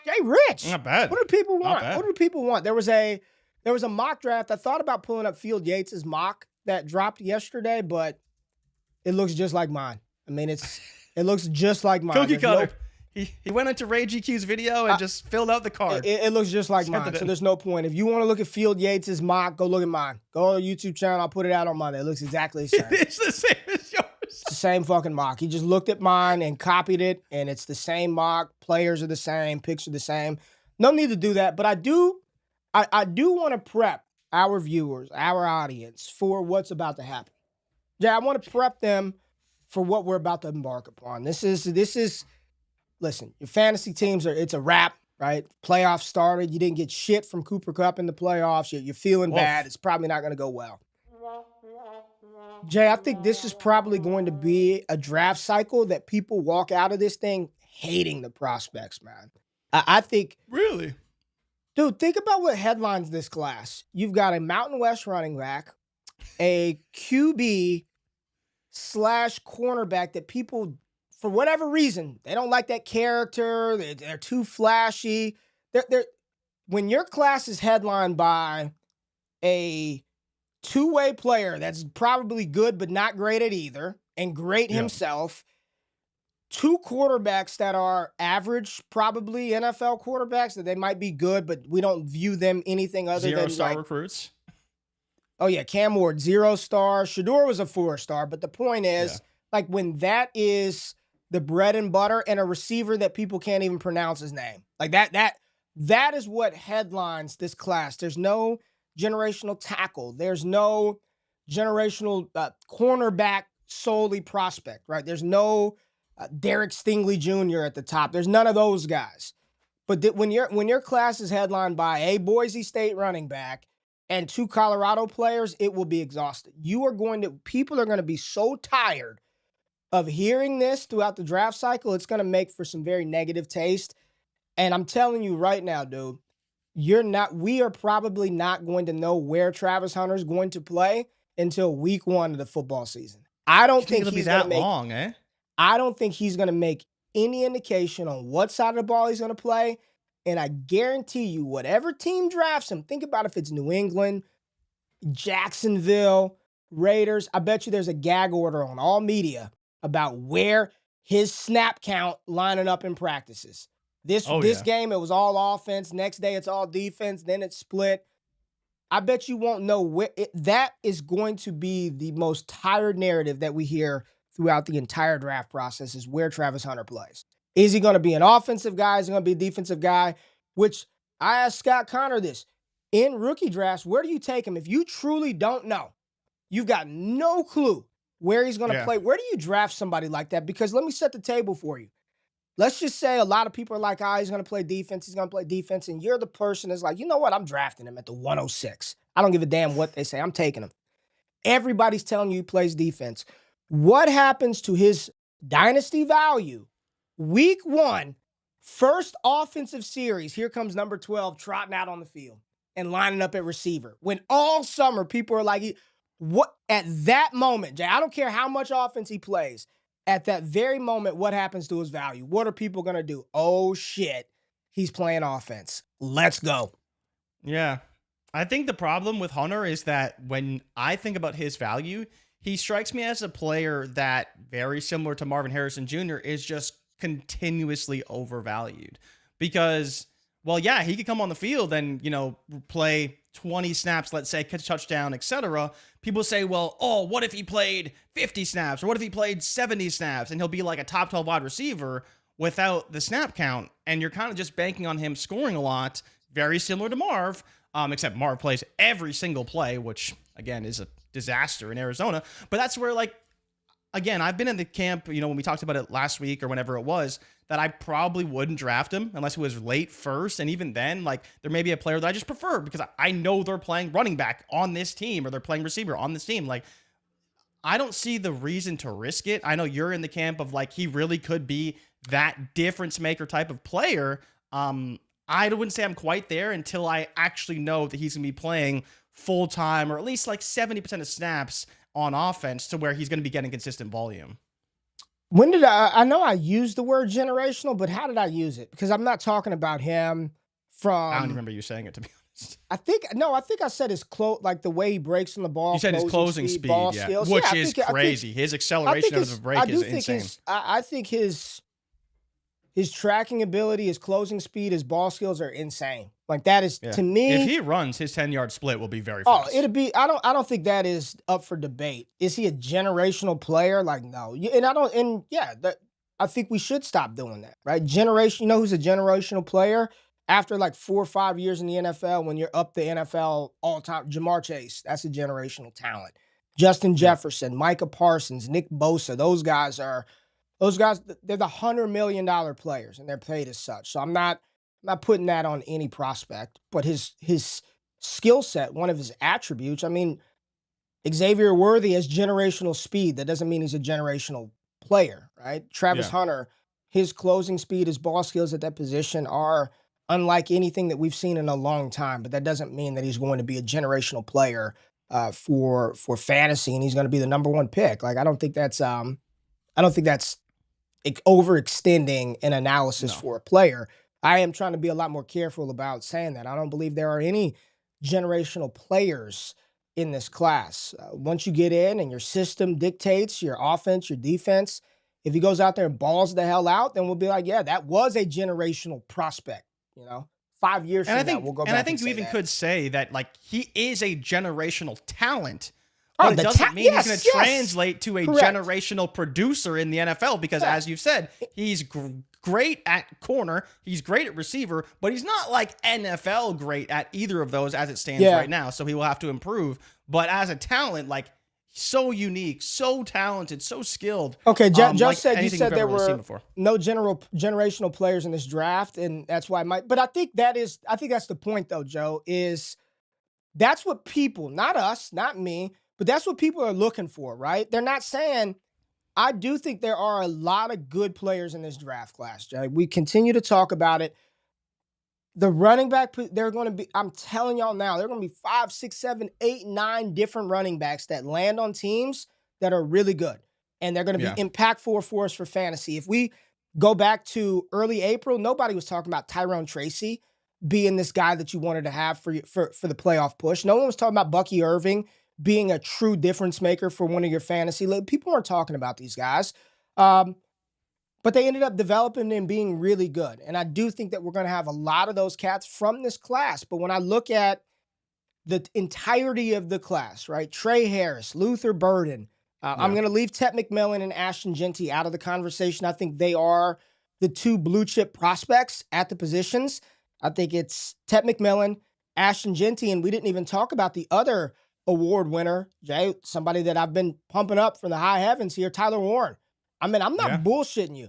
S1: JRich.
S2: Not bad.
S1: What do people want? There was a mock draft. I thought about pulling up Field Yates' mock that dropped yesterday, but it looks just like mine. I mean, it looks just like mine.
S2: Cookie cutter. He went into RayGQue's video and just filled out the card.
S1: It looks just like mine, so there's no point. If you want to look at Field Yates' mock, go look at mine. Go to the YouTube channel. I'll put it out on mine. It looks exactly the same.
S2: It's the same as yours.
S1: It's the same fucking mock. He just looked at mine and copied it, and it's the same mock. Players are the same. Picks are the same. No need to do that, but I do want to prep our viewers, our audience, for what's about to happen. Yeah, I want to prep them for what we're about to embark upon. This is. Listen, your fantasy teams it's a wrap, right? Playoffs started. You didn't get shit from Cooper Kupp in the playoffs. You're feeling bad. It's probably not going to go well. Jay, I think this is probably going to be a draft cycle that people walk out of this thing hating the prospects, man. I think.
S2: Really?
S1: Dude, think about what headlines this class. You've got a Mountain West running back, a QB / cornerback that people, for whatever reason, they don't like that character. They're too flashy. When your class is headlined by a two-way player that's probably good but not great at either, and great himself, two quarterbacks that are average, probably NFL quarterbacks, that they might be good, but we don't view them anything other than
S2: zero-star recruits.
S1: Oh, yeah, Cam Ward, 0-star. Shador was a 4-star, but the point is, like, when that is the bread and butter and a receiver that people can't even pronounce his name. Like that is what headlines this class. There's no generational tackle. There's no generational cornerback solely prospect, right? There's no Derek Stingley Jr. at the top. There's none of those guys. But when your class is headlined by a Boise State running back and 2 Colorado players, it will be exhausted. People are going to be so tired of hearing this throughout the draft cycle. It's going to make for some very negative taste. And I'm telling you right now, dude, we are probably not going to know where Travis Hunter is going to play until week 1 of the football season. I don't think
S2: it'll be
S1: he's going
S2: that
S1: to make
S2: long, eh?
S1: I don't think he's going to make any indication on what side of the ball he's going to play. And I guarantee you, whatever team drafts him, think about if it's New England, Jacksonville, Raiders. I bet you there's a gag order on all media about where his snap count lining up in practices. This game, it was all offense. Next day, it's all defense. Then it's split. I bet you won't know where that is going to be the most tired narrative that we hear throughout the entire draft process is where Travis Hunter plays. Is he going to be an offensive guy? Is he going to be a defensive guy? Which I asked Scott Connor this. In rookie drafts, where do you take him? If you truly don't know, you've got no clue where he's going to play. Where do you draft somebody like that? Because let me set the table for you. Let's just say a lot of people are like, he's going to play defense. He's going to play defense. And you're the person that's like, you know what? I'm drafting him at the 106. I don't give a damn what they say. I'm taking him. Everybody's telling you he plays defense. What happens to his dynasty value? Week 1, first offensive series, here comes number 12 trotting out on the field and lining up at receiver. When all summer people are like, what at that moment, Jay, I don't care how much offense he plays. At that very moment, what happens to his value? What are people going to do? Oh, shit, he's playing offense. Let's go.
S2: Yeah. I think the problem with Hunter is that when I think about his value, he strikes me as a player that, very similar to Marvin Harrison Jr., is just continuously overvalued. Because, well, yeah, he could come on the field and, play 20 snaps, let's say, catch a touchdown, etc. People say, well, what if he played 50 snaps? Or what if he played 70 snaps? And he'll be like a top 12 wide receiver without the snap count. And you're kind of just banking on him scoring a lot, very similar to Marv, except Marv plays every single play, which, again, is a disaster in Arizona. But that's where, again, I've been in the camp, when we talked about it last week or whenever it was, that I probably wouldn't draft him unless it was late first. And even then, there may be a player that I just prefer because I know they're playing running back on this team or they're playing receiver on this team. I don't see the reason to risk it. I know you're in the camp of he really could be that difference maker type of player. I wouldn't say I'm quite there until I actually know that he's going to be playing full time or at least 70% of snaps on offense to where he's going to be getting consistent volume.
S1: When did I know I used the word generational, but how did I use it? Because I'm not talking about him from.
S2: I don't remember you saying it, to be honest.
S1: I think I said his the way he breaks on the ball.
S2: You said his closing speed, ball skills. Which is crazy. His acceleration out of the break is insane.
S1: I think his tracking ability, his closing speed, his ball skills are insane. That is to me.
S2: If he runs, his 10-yard split will be very fast.
S1: Oh, it'll be. I don't think that is up for debate. Is he a generational player? No. And I don't. And yeah, I think we should stop doing that. Right? Generation. You know who's a generational player? After 4 or 5 years in the NFL, when you're up the NFL all time, Jamar Chase. That's a generational talent. Justin Jefferson, Micah Parsons, Nick Bosa. Those guys, they're the $100 million players, and they're paid as such. So I'm not putting that on any prospect, but his skill set, one of his attributes. I mean, Xavier Worthy has generational speed. That doesn't mean he's a generational player, right? Travis Hunter, his closing speed, his ball skills at that position are unlike anything that we've seen in a long time. But that doesn't mean that he's going to be a generational player for fantasy, and he's going to be the number 1 pick. I don't think that's overextending an analysis for a player. I am trying to be a lot more careful about saying that. I don't believe there are any generational players in this class. Once you get in and your system dictates your offense, your defense, if he goes out there and balls the hell out, then we'll be like, yeah, that was a generational prospect. 5 years from now, we'll go back and
S2: I think you even
S1: that.
S2: could say that he is a generational talent. But it doesn't mean he's going to translate to a generational producer in the NFL because, as you've said, he's great at corner, he's great at receiver, but he's not NFL great at either of those as it stands right now. So he will have to improve. But as a talent, so unique, so talented, so skilled.
S1: Okay, Joe
S2: Like
S1: said you
S2: anything we've
S1: said
S2: ever
S1: there
S2: really seen
S1: were
S2: before.
S1: no generational players in this draft, and that's why but I think that's the point though, Joe, is that's what people, not us, not me, but that's what people are looking for, right? They're not saying I do think there are a lot of good players in this draft class, Jay. We continue to talk about it. The running back, they're going to be, I'm telling y'all now, there are going to be 5, 6, 7, 8, 9 different running backs that land on teams that are really good. And they're going to be
S2: Yeah.
S1: impactful for us for fantasy. If we go back to early April, nobody was talking about Tyrone Tracy being this guy that you wanted to have for the playoff push. No one was talking about Bucky Irving being a true difference maker for one of your fantasy. People weren't talking about these guys. But they ended up developing and being really good. And I do think that we're going to have a lot of those cats from this class. But when I look at the entirety of the class, right? Trey Harris, Luther Burden. I'm going to leave Tet McMillan and Ashton Genty out of the conversation. I think they are the two blue chip prospects at the positions. I think it's Tet McMillan, Ashton Genty, and we didn't even talk about the other award winner, Jay, somebody that I've been pumping up from the high heavens here, Tyler Warren. I mean, I'm not bullshitting you.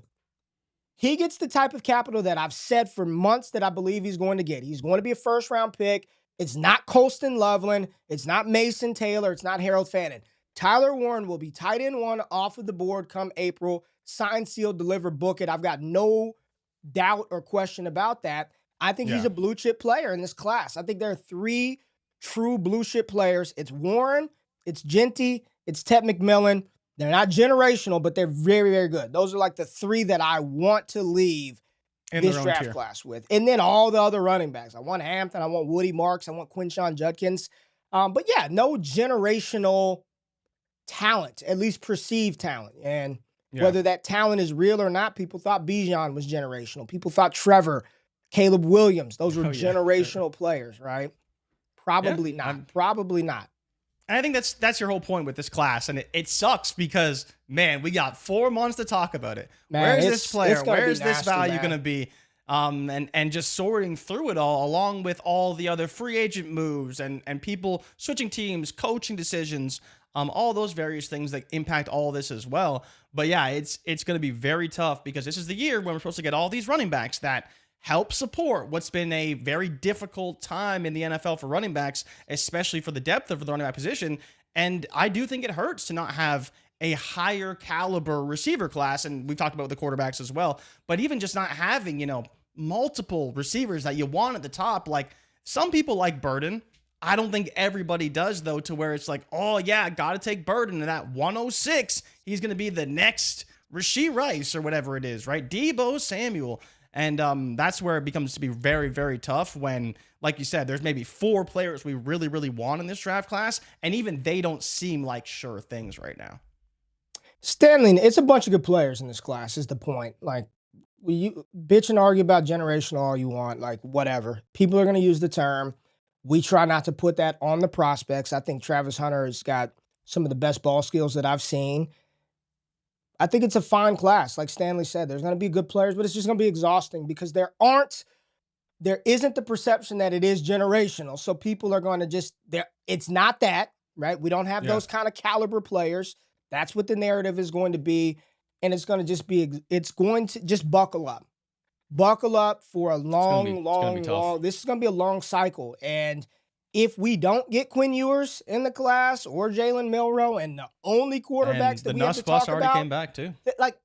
S1: He gets the type of capital that I've said for months that I believe he's going to get. He's going to be a first-round pick. It's not Colston Loveland. It's not Mason Taylor. It's not Harold Fannin. Tyler Warren will be tight end one off of the board come April. Sign, seal, deliver, book it. I've got no doubt or question about that. I think he's a blue chip player in this class. I think there are 3 true blue chip players. It's Warren, it's Genty, it's Tet McMillan. They're not generational, but they're very, very good. Those are like the 3 that I want to leave
S2: In
S1: this draft class with. And then all the other running backs. I want Hampton. I want Woody Marks. I want Quinshon Judkins. But yeah, no generational talent, at least perceived talent. And whether that talent is real or not, people thought Bijan was generational. People thought Trevor, Caleb Williams, those were generational players, right? Probably not. Probably not.
S2: And I think that's your whole point with this class. And it sucks because, man, we got 4 months to talk about it.
S1: Man,
S2: where's this player? Where's this value going to be?
S1: And
S2: just sorting through it all, along with all the other free agent moves and people switching teams, coaching decisions, all those various things that impact all this as well. But yeah, it's going to be very tough because this is the year when we're supposed to get all these running backs that help support what's been a very difficult time in the NFL for running backs, especially for the depth of the running back position. And I do think it hurts to not have a higher caliber receiver class. And we've talked about the quarterbacks as well, but even just not having, multiple receivers that you want at the top. Like some people like Burden. I don't think everybody does though, to where it's like, oh yeah, got to take Burden to that 106. He's going to be the next Rashee Rice or whatever it is, right? Deebo Samuel. And that's where it becomes to be very, very tough when, like you said, there's maybe 4 players we really, really want in this draft class, and even they don't seem like sure things right now.
S1: Stanley, it's a bunch of good players in this class is the point. Like, you bitch and argue about generational all you want, like whatever. People are going to use the term. We try not to put that on the prospects. I think Travis Hunter has got some of the best ball skills that I've seen. I think it's a fine class. Like Stanley said, there's going to be good players, but it's just going to be exhausting because there isn't the perception that it is generational. So people are going to it's not that, right? We don't have those kind of caliber players. That's what the narrative is going to be. And it's going to just buckle up. Buckle up for a long, this is going to be a long cycle. And if we don't get Quinn Ewers in the class or Jalen Milroe and the only quarterbacks that we have to talk about.
S2: already came back too.
S1: Like,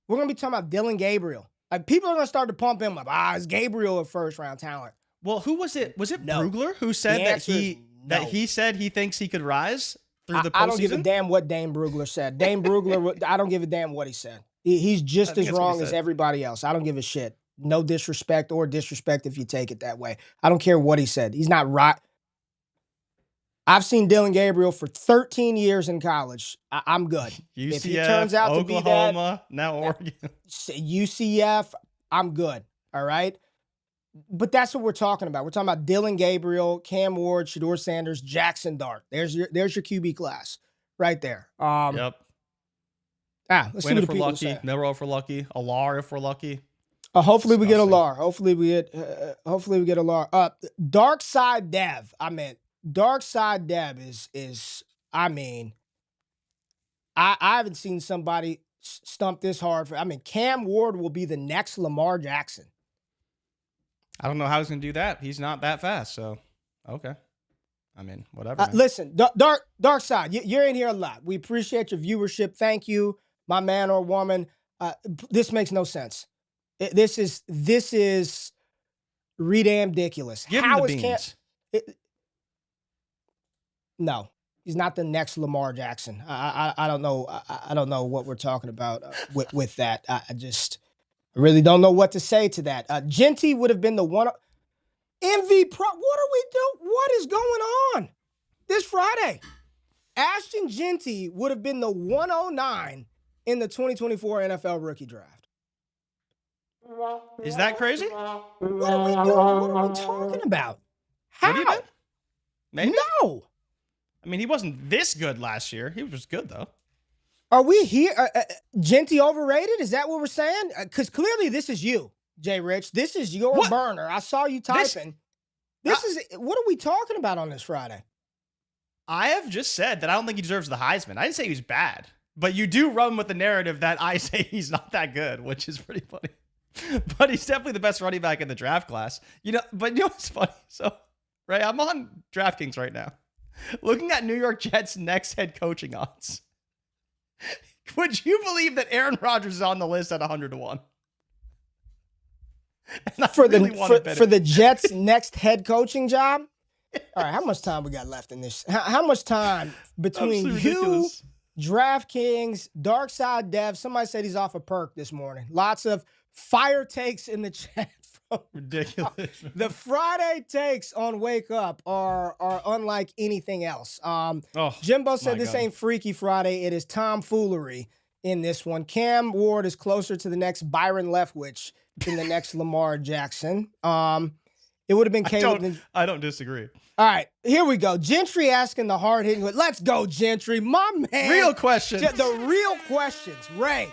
S1: we're going to be talking about Dylan Gabriel. Like, people are going to start to pump him up. Is Gabriel a first-round talent?
S2: Well, who was it? Was it Brugler who said that he said he thinks he could rise through the postseason?
S1: I don't give a damn what Dane Brugler said. Dane Brugler, I don't give a damn what he said. He's just as wrong as everybody else. I don't give a shit. No disrespect or disrespect if you take it that way. I don't care what he said. He's not right. I've seen Dylan Gabriel for 13 years in college. I'm good.
S2: UCF,
S1: if he turns out
S2: Oklahoma,
S1: to be
S2: now Oregon.
S1: UCF, I'm good. All right? But that's what we're talking about. We're talking about Dylan Gabriel, Cam Ward, Shedeur Sanders, Jackson Dart. There's your QB class right there.
S2: Let's
S1: see what the people
S2: lucky,
S1: say.
S2: Milroe for lucky, Alar if we're lucky.
S1: Hopefully we get Alar. Hopefully we get Alar. Dark Side Dev. Dark Side Dev is I haven't seen somebody stump this hard. I mean, Cam Ward will be the next Lamar Jackson.
S2: I don't know how he's going to do that. He's not that fast, so okay. I mean, whatever.
S1: Listen, dark side, you're in here a lot. We appreciate your viewership. Thank you, my man or woman. This makes no sense. This is ridiculous.
S2: Give him the beans.
S1: No, he's not the next Lamar Jackson. I don't know. I don't know what we're talking about with that. I really don't know what to say to that. Genty would have been the one. MV Pro. What are we doing? What is going on this Friday? Ashton Genty would have been the 109 in the 2024 NFL Rookie Draft.
S2: Is that crazy?
S1: What are we doing? What are we talking about? How?
S2: Maybe?
S1: No.
S2: I mean, he wasn't this good last year. He was good, though.
S1: Are we here? Genty overrated? Is that what we're saying? Because clearly this is you, JRich. This is your burner. I saw you typing. What are we talking about on this Friday?
S2: I have just said that I don't think he deserves the Heisman. I didn't say he was bad. But you do run with the narrative that I say he's not that good, which is pretty funny. But he's definitely the best running back in the draft class. But you know what's funny? So, Ray, I'm on DraftKings right now, looking at New York Jets' next head coaching odds. Would you believe that Aaron Rodgers is on the list at 100-1?
S1: For the Jets' next head coaching job? All right, how much time we got left in this? How much time between you, DraftKings, Dark Side Dev? Somebody said he's off a perk this morning. Lots of fire takes in the chat.
S2: Ridiculous.
S1: The Friday takes on Wake Up are unlike anything else. Jimbo said this ain't Freaky Friday. It is tomfoolery in this one. Cam Ward is closer to the next Byron Leftwich than the next Lamar Jackson. It would have been Caleb.
S2: I don't disagree.
S1: All right, here we go. Gentry asking the hard-hitting. Let's go, Gentry. My man.
S2: Real questions.
S1: The real questions. Ray,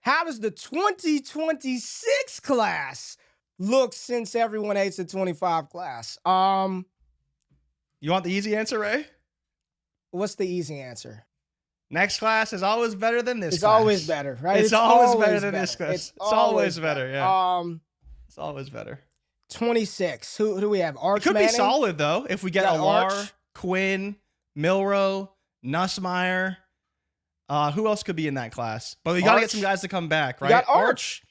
S1: how does the 2026 class look since everyone hates the 25 class?
S2: You want the easy answer, Ray?
S1: What's the easy answer?
S2: Next class is always better than this class.
S1: It's always better, right?
S2: It's always better than this class. It's always better, yeah. It's always better.
S1: 26. Who do we have? Arch
S2: It could
S1: Manning?
S2: be solid, though, if we get Alar, Quinn, Milroe, Nussmeier. Who else could be in that class? But we got to get some guys to come back, right?
S1: You got Arch.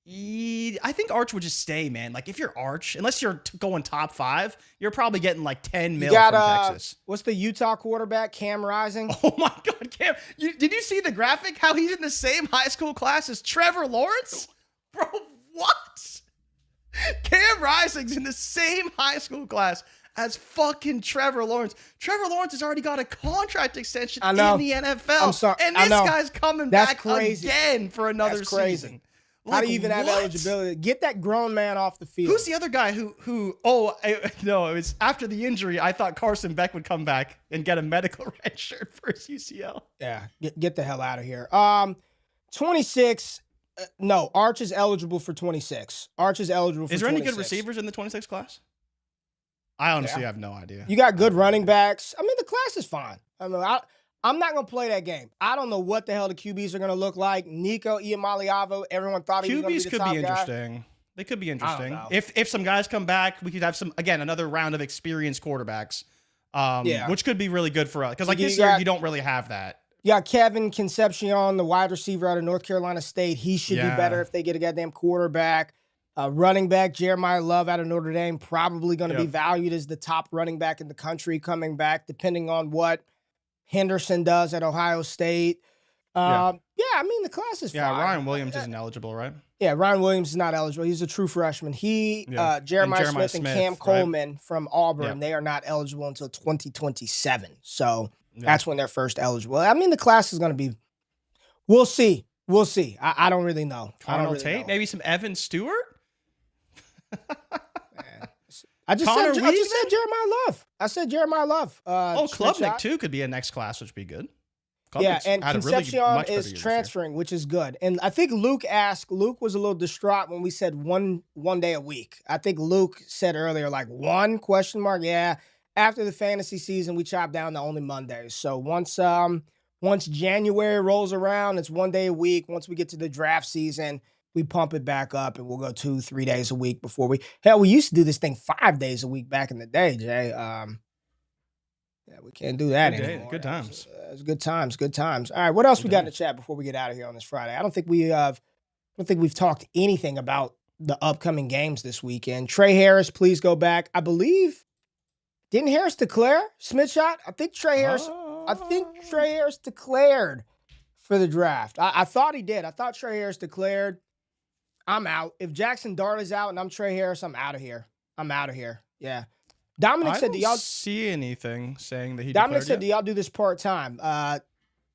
S2: I think Arch would just stay, man. Like, if you're Arch, unless you're going top 5, you're probably getting like 10 mil from Texas.
S1: What's the Utah quarterback, Cam Rising?
S2: Oh, my God, Cam. Did you see the graphic? How he's in the same high school class as Trevor Lawrence? Bro, what? Cam Rising's in the same high school class as fucking Trevor Lawrence. Trevor Lawrence has already got a contract extension in the NFL.
S1: I'm sorry.
S2: And this guy's coming back
S1: crazy.
S2: Again for another season.
S1: How do you even have eligibility? Get that grown man off the field.
S2: Who's the other guy no, it was after the injury. I thought Carson Beck would come back and get a medical red shirt for his UCL.
S1: Yeah, get the hell out of here. 26. No, Arch is eligible for 26. Arch is eligible for 26.
S2: Is there any good receivers in the 26 class? I honestly have no idea.
S1: You got good running backs. I mean, the class is fine. I mean, I'm not going to play that game. I don't know what the hell the QBs are going to look like. Nico Iamaleava, everyone thought he was going to be the top guy.
S2: QBs could be interesting. They could be interesting. If some guys come back, we could have another round of experienced quarterbacks, which could be really good for us. Because this year, you don't really have that.
S1: You got Kevin Concepcion, the wide receiver out of North Carolina State. He should do better if they get a goddamn quarterback. Running back, Jeremiah Love out of Notre Dame, probably going to be valued as the top running back in the country coming back, depending on what Henderson does at Ohio State. I mean, the class is fine.
S2: Yeah, Ryan Williams isn't eligible, right?
S1: Yeah, Ryan Williams is not eligible. He's a true freshman. Jeremiah Smith and Cam Coleman from Auburn, they are not eligible until 2027. So that's when they're first eligible. I mean, the class is going to be, we'll see. We'll see. I don't really know.
S2: Connell Tate, maybe some Evan Stewart?
S1: I just said Jeremiah Love. I said Jeremiah Love.
S2: Klubnik too could be a next class, which would be good.
S1: Klubnik's and Concepcion is transferring, which is good. And I think Luke was a little distraught when we said one day a week. I think Luke said earlier, like, one question mark. Yeah. After the fantasy season, we chopped down to only Mondays. So once Once January rolls around, it's 1 day a week. Once we get to the draft season, we pump it back up and we'll go 2-3 days a week before we used to do this thing 5 days a week back in the day, Jay. Yeah, we can't do that
S2: Good day,
S1: anymore.
S2: good times.
S1: It was good times, good times. All right, what else
S2: Good
S1: we got in the
S2: times.
S1: chat before we get out of here on this Friday? I don't think we've talked anything about the upcoming games this weekend. Trey Harris, please go back. I believe, didn't Harris declare Smith shot? I think Trey Harris declared for the draft. I thought he did. I thought Trey Harris declared. I'm out. If Jackson Dart is out and I'm Trey Harris, I'm out of here. Yeah. Dominic said, "Do y'all
S2: see anything saying that he?"
S1: Dominic said,
S2: yet?
S1: "Do y'all do this part time?"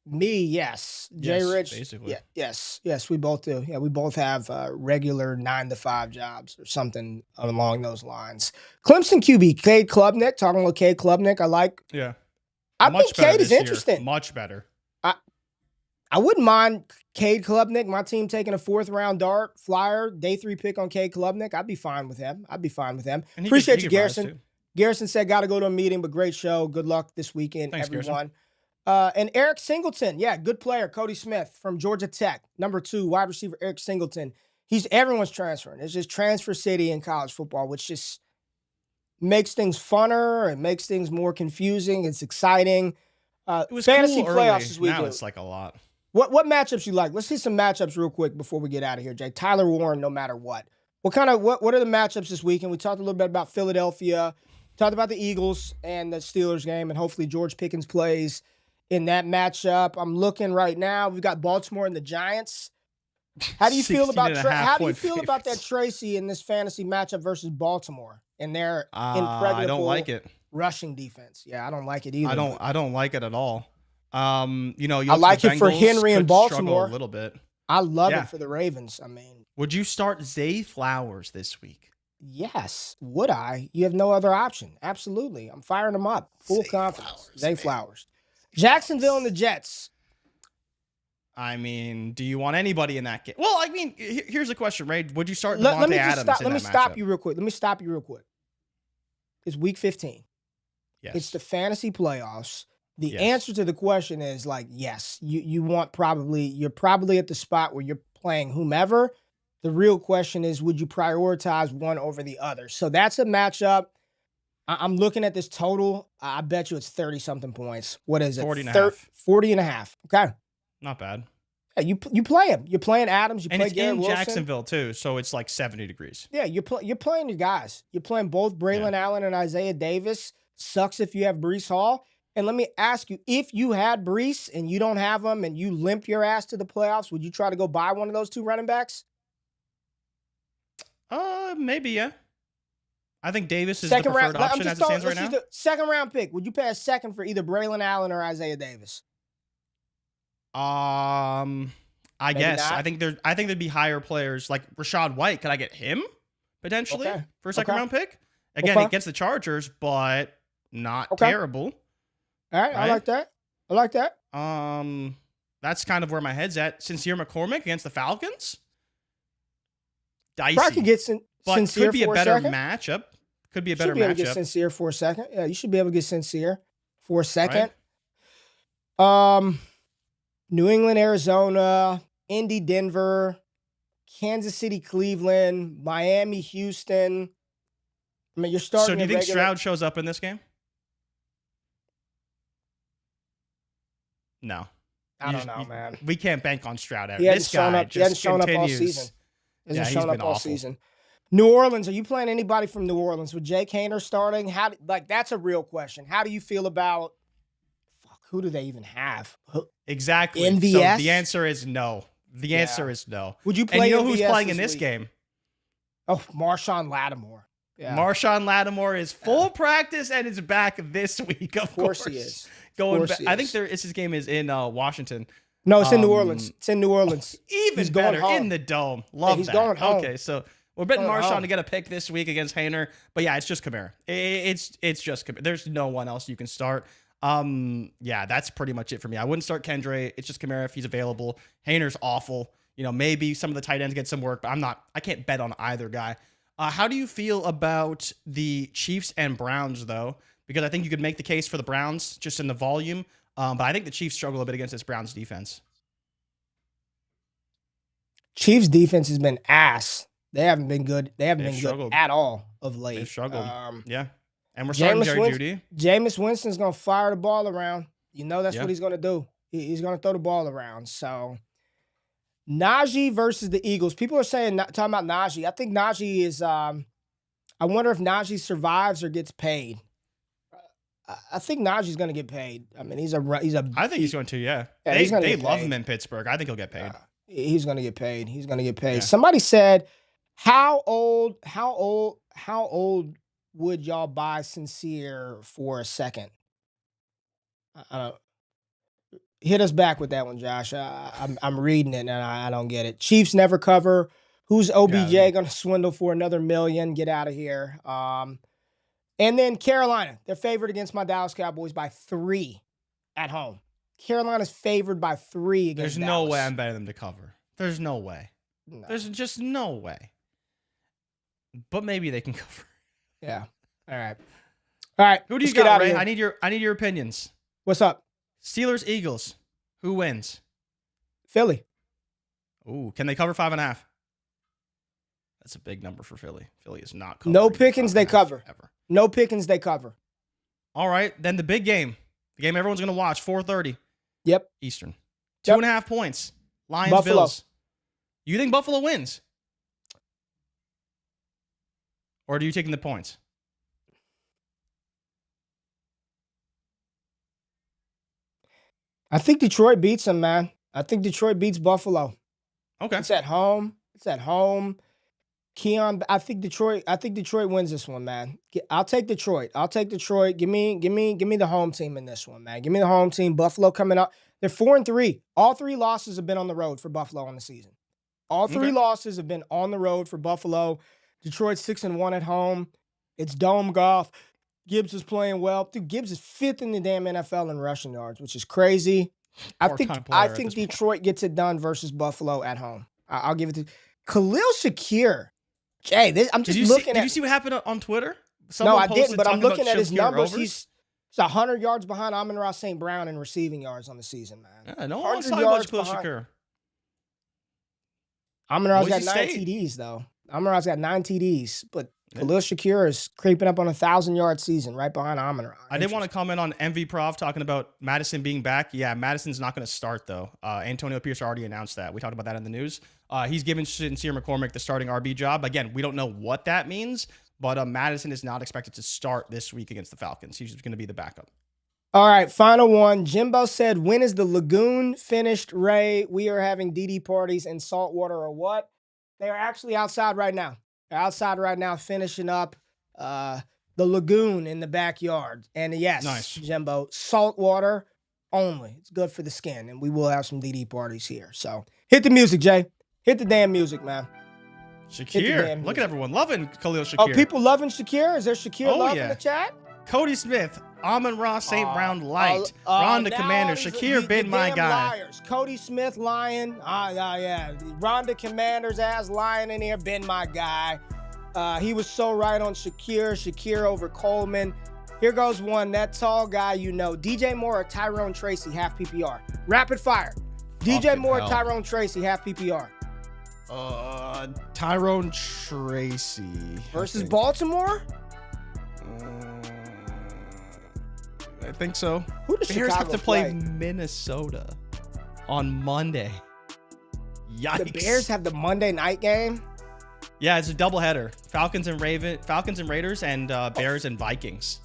S1: Me, yes. JRich,
S2: basically.
S1: yeah, yes, we both do. Yeah, we both have regular 9-to-5 jobs or something along those lines. Clemson QB Cade Klubnik, talking about Cade Klubnik. I like.
S2: Yeah,
S1: I think Cade is interesting.
S2: Much better.
S1: I wouldn't mind Cade Klubnik, my team taking a 4th-round dart flyer, day 3 pick on Cade Klubnik. I'd be fine with him.
S2: And
S1: Appreciate you, Garrison. Garrison said, got to go to a meeting, but great show. Good luck this weekend,
S2: Thanks,
S1: everyone. And Eric Singleton, yeah, good player. Cody Smith from Georgia Tech, number 2, wide receiver Eric Singleton. Everyone's transferring. It's just transfer city in college football, which just makes things funner and makes things more confusing. It's exciting.
S2: It was
S1: fantasy
S2: cool
S1: playoffs
S2: early.
S1: this weekend.
S2: Now it's like a lot.
S1: What matchups you like? Let's see some matchups real quick before we get out of here, Jay. Tyler Warren, no matter what. What are the matchups this weekend? We talked a little bit about Philadelphia. Talked about the Eagles and the Steelers game, and hopefully George Pickens plays in that matchup. I'm looking right now. We've got Baltimore and the Giants. How do you feel about that Tracy in this fantasy matchup versus Baltimore and their impregnable
S2: I don't like it.
S1: rushing defense? Yeah, I don't like it either.
S2: I don't like it at all.
S1: I like it for Henry and Baltimore
S2: a little bit.
S1: I love it for the Ravens. I mean,
S2: would you start Zay Flowers this week?
S1: Yes. Would I? You have no other option. Absolutely. I'm firing them up. Full confidence. Zay Flowers. Jacksonville and the Jets.
S2: I mean, do you want anybody in that game? Well, I mean, here's a question, Ray. Would you start Devontae Adams
S1: Let me stop you real quick. It's week 15.
S2: Yes.
S1: It's the fantasy playoffs. The answer to the question is yes. You're probably at the spot where you're playing whomever. The real question is, would you prioritize one over the other? So that's a matchup. I'm looking at this total. I bet you it's 30-something points. What is it? 40 and a half. Okay.
S2: Not bad.
S1: Yeah, you play him. You're playing Adams. You play Garrett Wilson.
S2: Jacksonville too, so it's like 70 degrees.
S1: Yeah, you're playing your guys. You're playing both Braylon Allen and Isaiah Davis. Sucks if you have Breece Hall. And let me ask you, if you had Breece and you don't have him and you limp your ass to the playoffs, would you try to go buy one of those 2 running backs?
S2: Maybe, yeah. I think Davis is the preferred option as it stands right now.
S1: Second-round pick. Would you pay a second for either Braylon Allen or Isaiah Davis?
S2: I guess.
S1: Not.
S2: I think there'd be higher players like Rachaad White. Could I get him potentially for a second-round pick? Again, against the Chargers, but not terrible.
S1: All right, I like that.
S2: That's kind of where my head's at. Sincere McCormick against the Falcons. Dicey.
S1: Probably could get Sincere
S2: could be a better matchup. Could be a better matchup.
S1: You should be able to get Sincere for a second. Yeah, you should be able to get Sincere for a second. Right. New England, Arizona, Indy, Denver, Kansas City, Cleveland, Miami, Houston. I mean, you're starting.
S2: So do you think Stroud shows up in this game? No.
S1: I don't know, man.
S2: We can't bank on Stroud ever.
S1: He hasn't shown up all season. He's been all season. New Orleans, are you playing anybody from New Orleans? With Jake Haener starting? That's a real question. How do you feel about who do they even have?
S2: Exactly.
S1: MVS?
S2: So the answer is no. The answer is no.
S1: Would you play
S2: and you know
S1: MVS
S2: who's playing in this game?
S1: Oh, Marshawn Lattimore. Yeah.
S2: Marshawn Lattimore is full practice and is back this week. Of course
S1: he is.
S2: Going back. I think his game is in Washington.
S1: No, it's in New Orleans. It's in New Orleans.
S2: Even better in the dome. Love
S1: he's
S2: that.
S1: Going home.
S2: Okay, so we're betting Marshawn to get a pick this week against Haener. But yeah, it's just Kamara. It's just Kamara. There's no one else you can start. Yeah, that's pretty much it for me. I wouldn't start Kendre. It's just Kamara if he's available. Haener's awful. Maybe some of the tight ends get some work, but I can't bet on either guy. How do you feel about the Chiefs and Browns, though? Because I think you could make the case for the Browns just in the volume. But I think the Chiefs struggle a bit against this Browns defense.
S1: Chiefs defense has been ass. They haven't been good. They haven't been
S2: struggled.
S1: good at all of late.
S2: They've struggled. Yeah. And we're starting Jerry Jeudy.
S1: Jameis Winston's going to fire the ball around. You know that's what he's going to do. He's going to throw the ball around. So, Najee versus the Eagles. People are talking about Najee. I think Najee is I wonder if Najee survives or gets paid. I think Najee's going to get paid. I mean,
S2: I think he's going to, yeah. They love him in Pittsburgh. I think he'll get paid.
S1: He's going to get paid. He's going to get paid. Yeah. Somebody said, how old would y'all buy Sincere for a second? I don't. Hit us back with that one, Josh. I'm reading it and I don't get it. Chiefs never cover. Who's OBJ going to swindle for another $1 million? Get out of here. And then Carolina, they're favored against my Dallas Cowboys by 3 at home. Carolina's favored by 3 against
S2: There's
S1: Dallas.
S2: no way I'm betting them to cover. There's no way.
S1: No.
S2: There's just no way. But maybe they can cover.
S1: Yeah. All right.
S2: Who do you got, Ray? I need your opinions.
S1: What's up?
S2: Steelers, Eagles. Who wins?
S1: Philly.
S2: Ooh, can they cover 5.5? That's a big number for Philly. Philly is not covering.
S1: No Pickens, they cover.
S2: Ever.
S1: No Pickens, they cover.
S2: All right, then the big game. The game everyone's going to watch, 4:30.
S1: Yep.
S2: Eastern. 2.5 points. Lions,
S1: Buffalo.
S2: Bills. You think Buffalo wins? Or are you taking the points?
S1: I think Detroit beats them, man. I think Detroit beats Buffalo.
S2: Okay.
S1: It's at home. Keon, I think Detroit wins this one, man. I'll take Detroit. Give me the home team in this one, man. Give me the home team. Buffalo coming up. They're 4-3. All 3 losses have been on the road for Buffalo on the season. All 3 losses have been on the road for Buffalo. Detroit's 6-1 at home. It's dome golf. Gibbs is playing well. Dude, Gibbs is 5th in the damn NFL in rushing yards, which is crazy. I think Detroit gets it done versus Buffalo at home. I'll give it to Khalil Shakir. Jay, I'm just looking at.
S2: Did you see what happened on Twitter?
S1: No, I didn't, but I'm looking at his numbers. He's 100 yards behind Amon-Ra St. Brown in receiving yards on the season, man.
S2: Yeah, no one's talking about Khalil Shakir.
S1: Amon-Ra's got 9 TDs, though. Amon-Ra's got 9 TDs, but Khalil Shakir is creeping up on 1,000-yard season right behind Amon-Ra.
S2: I did want to comment on MV Prof talking about Madison being back. Yeah, Madison's not going to start, though. Antonio Pierce already announced that. We talked about that in the news. He's given Sincere McCormick the starting RB job. Again, we don't know what that means, but Madison is not expected to start this week against the Falcons. He's just going to be the backup.
S1: All right, final one. Jimbo said, when is the lagoon finished, Ray? We are having DD parties in saltwater or what? They are actually outside right now. They're outside right now finishing up the lagoon in the backyard. And yes, nice. Jimbo, saltwater only. It's good for the skin, and we will have some DD parties here. So hit the music, Jay. Hit the damn music, man.
S2: Shakir. Look at everyone loving Khalil Shakir.
S1: Oh, people loving Shakir? Is there Shakir love in the chat?
S2: Cody Smith, Amon-Ra St. Brown light. Ron the Commander. Shakir been my guy.
S1: Liars. Cody Smith lying. Yeah. Ron the Commander's ass lying in here. Been my guy. He was so right on Shakir. Shakir over Coleman. Here goes one. That tall guy you know. DJ Moore or Tyrone Tracy, half PPR. Rapid fire. DJ Moore or Tyrone Tracy, half PPR.
S2: Tyrone Tracy.
S1: Versus Baltimore?
S2: I think so.
S1: Who does
S2: Bears
S1: Chicago
S2: have to play Minnesota on Monday. Yikes.
S1: The Bears have the Monday night game?
S2: Yeah, it's a doubleheader. Falcons and Raiders and Bears and Vikings.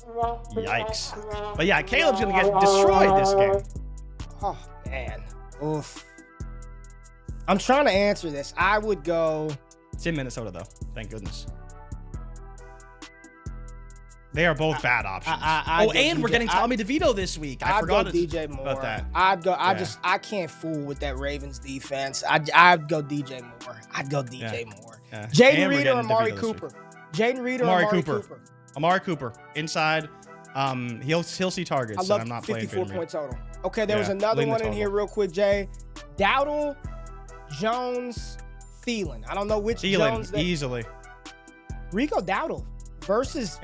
S2: Yikes. But yeah, Caleb's going to get destroyed this game.
S1: Oh, man. Oof. I'm trying to answer this. I would go.
S2: It's in Minnesota, though. Thank goodness. They are both bad options. And we're getting Tommy DeVito this week. I forgot about that.
S1: I can't fool with that Ravens defense. I'd go DJ Moore. Moore.
S2: Yeah.
S1: Jaden Reed or Amari Cooper. Jaden Reed or Amari Cooper.
S2: Amari Cooper inside. He'll see targets.
S1: I love
S2: I'm not
S1: 54 point total. Okay, there was another one in here real quick, Jay. Dowdle, Jones, Thielen. I don't know which Jones.
S2: Easily.
S1: Rico Dowdle versus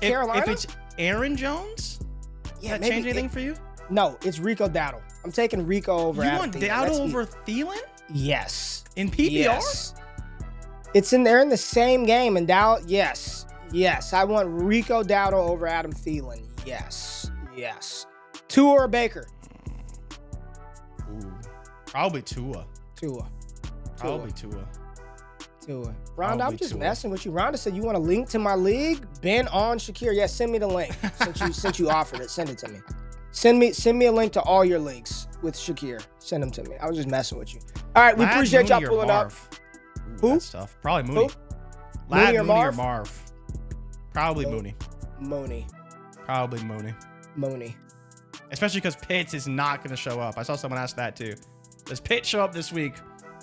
S2: Carolina.
S1: If
S2: it's Aaron Jones,
S1: yeah,
S2: does that change anything for you?
S1: No, it's Rico Dowdle. I'm taking Rico over
S2: You
S1: Adam
S2: want
S1: Thielen.
S2: Dowdle over Thielen?
S1: Yes.
S2: In PPR?
S1: Yes. They're in the same game, and Dowdle, yes. Yes. I want Rico Dowdle over Adam Thielen. Yes. Yes. Tua or Baker?
S2: Ooh. Probably Tua.
S1: Probably
S2: Tua.
S1: Rhonda, I'm just messing with you. Rhonda said you want a link to my league? Ben on Shakir. Yeah, send me the link. since you offered it, send it to me. Send me a link to all your leagues with Shakir. Send them to me. I was just messing with you. All right, we appreciate y'all pulling up.
S2: Who? That's tough. Probably Mooney.
S1: Who?
S2: Mooney
S1: or
S2: Marv? Probably Mooney. Probably Mooney. Especially because Pitts is not going to show up. I saw someone ask that too. Does Pitts show up this week?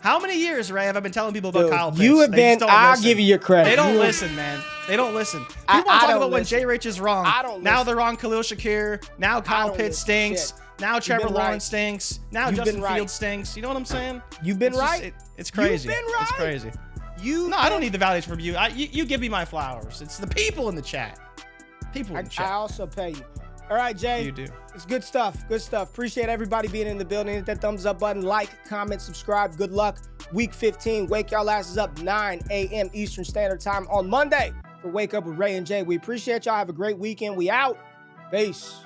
S2: How many years, Ray, have I been telling people about Kyle Pitts?
S1: You have been. I'll give you your credit.
S2: They don't listen, man. They don't listen. People want to talk about when JRich is wrong. Now they're wrong. Khalil Shakir. Now Kyle Pitts stinks. Now Trevor Lawrence stinks. Now Justin Fields stinks. You know what I'm saying?
S1: You've been right.
S2: It's crazy.
S1: You've been right.
S2: It's crazy. No, I don't need the validation from you. You give me my flowers. It's the people in the chat. People in the chat.
S1: I also pay you. All right, Jay.
S2: You do.
S1: It's good stuff. Good stuff. Appreciate everybody being in the building. Hit that thumbs up button. Like, comment, subscribe. Good luck. Week 15. Wake y'all asses up 9 a.m. Eastern Standard Time on Monday for Wake Up with Ray and Jay. We appreciate y'all. Have a great weekend. We out. Peace.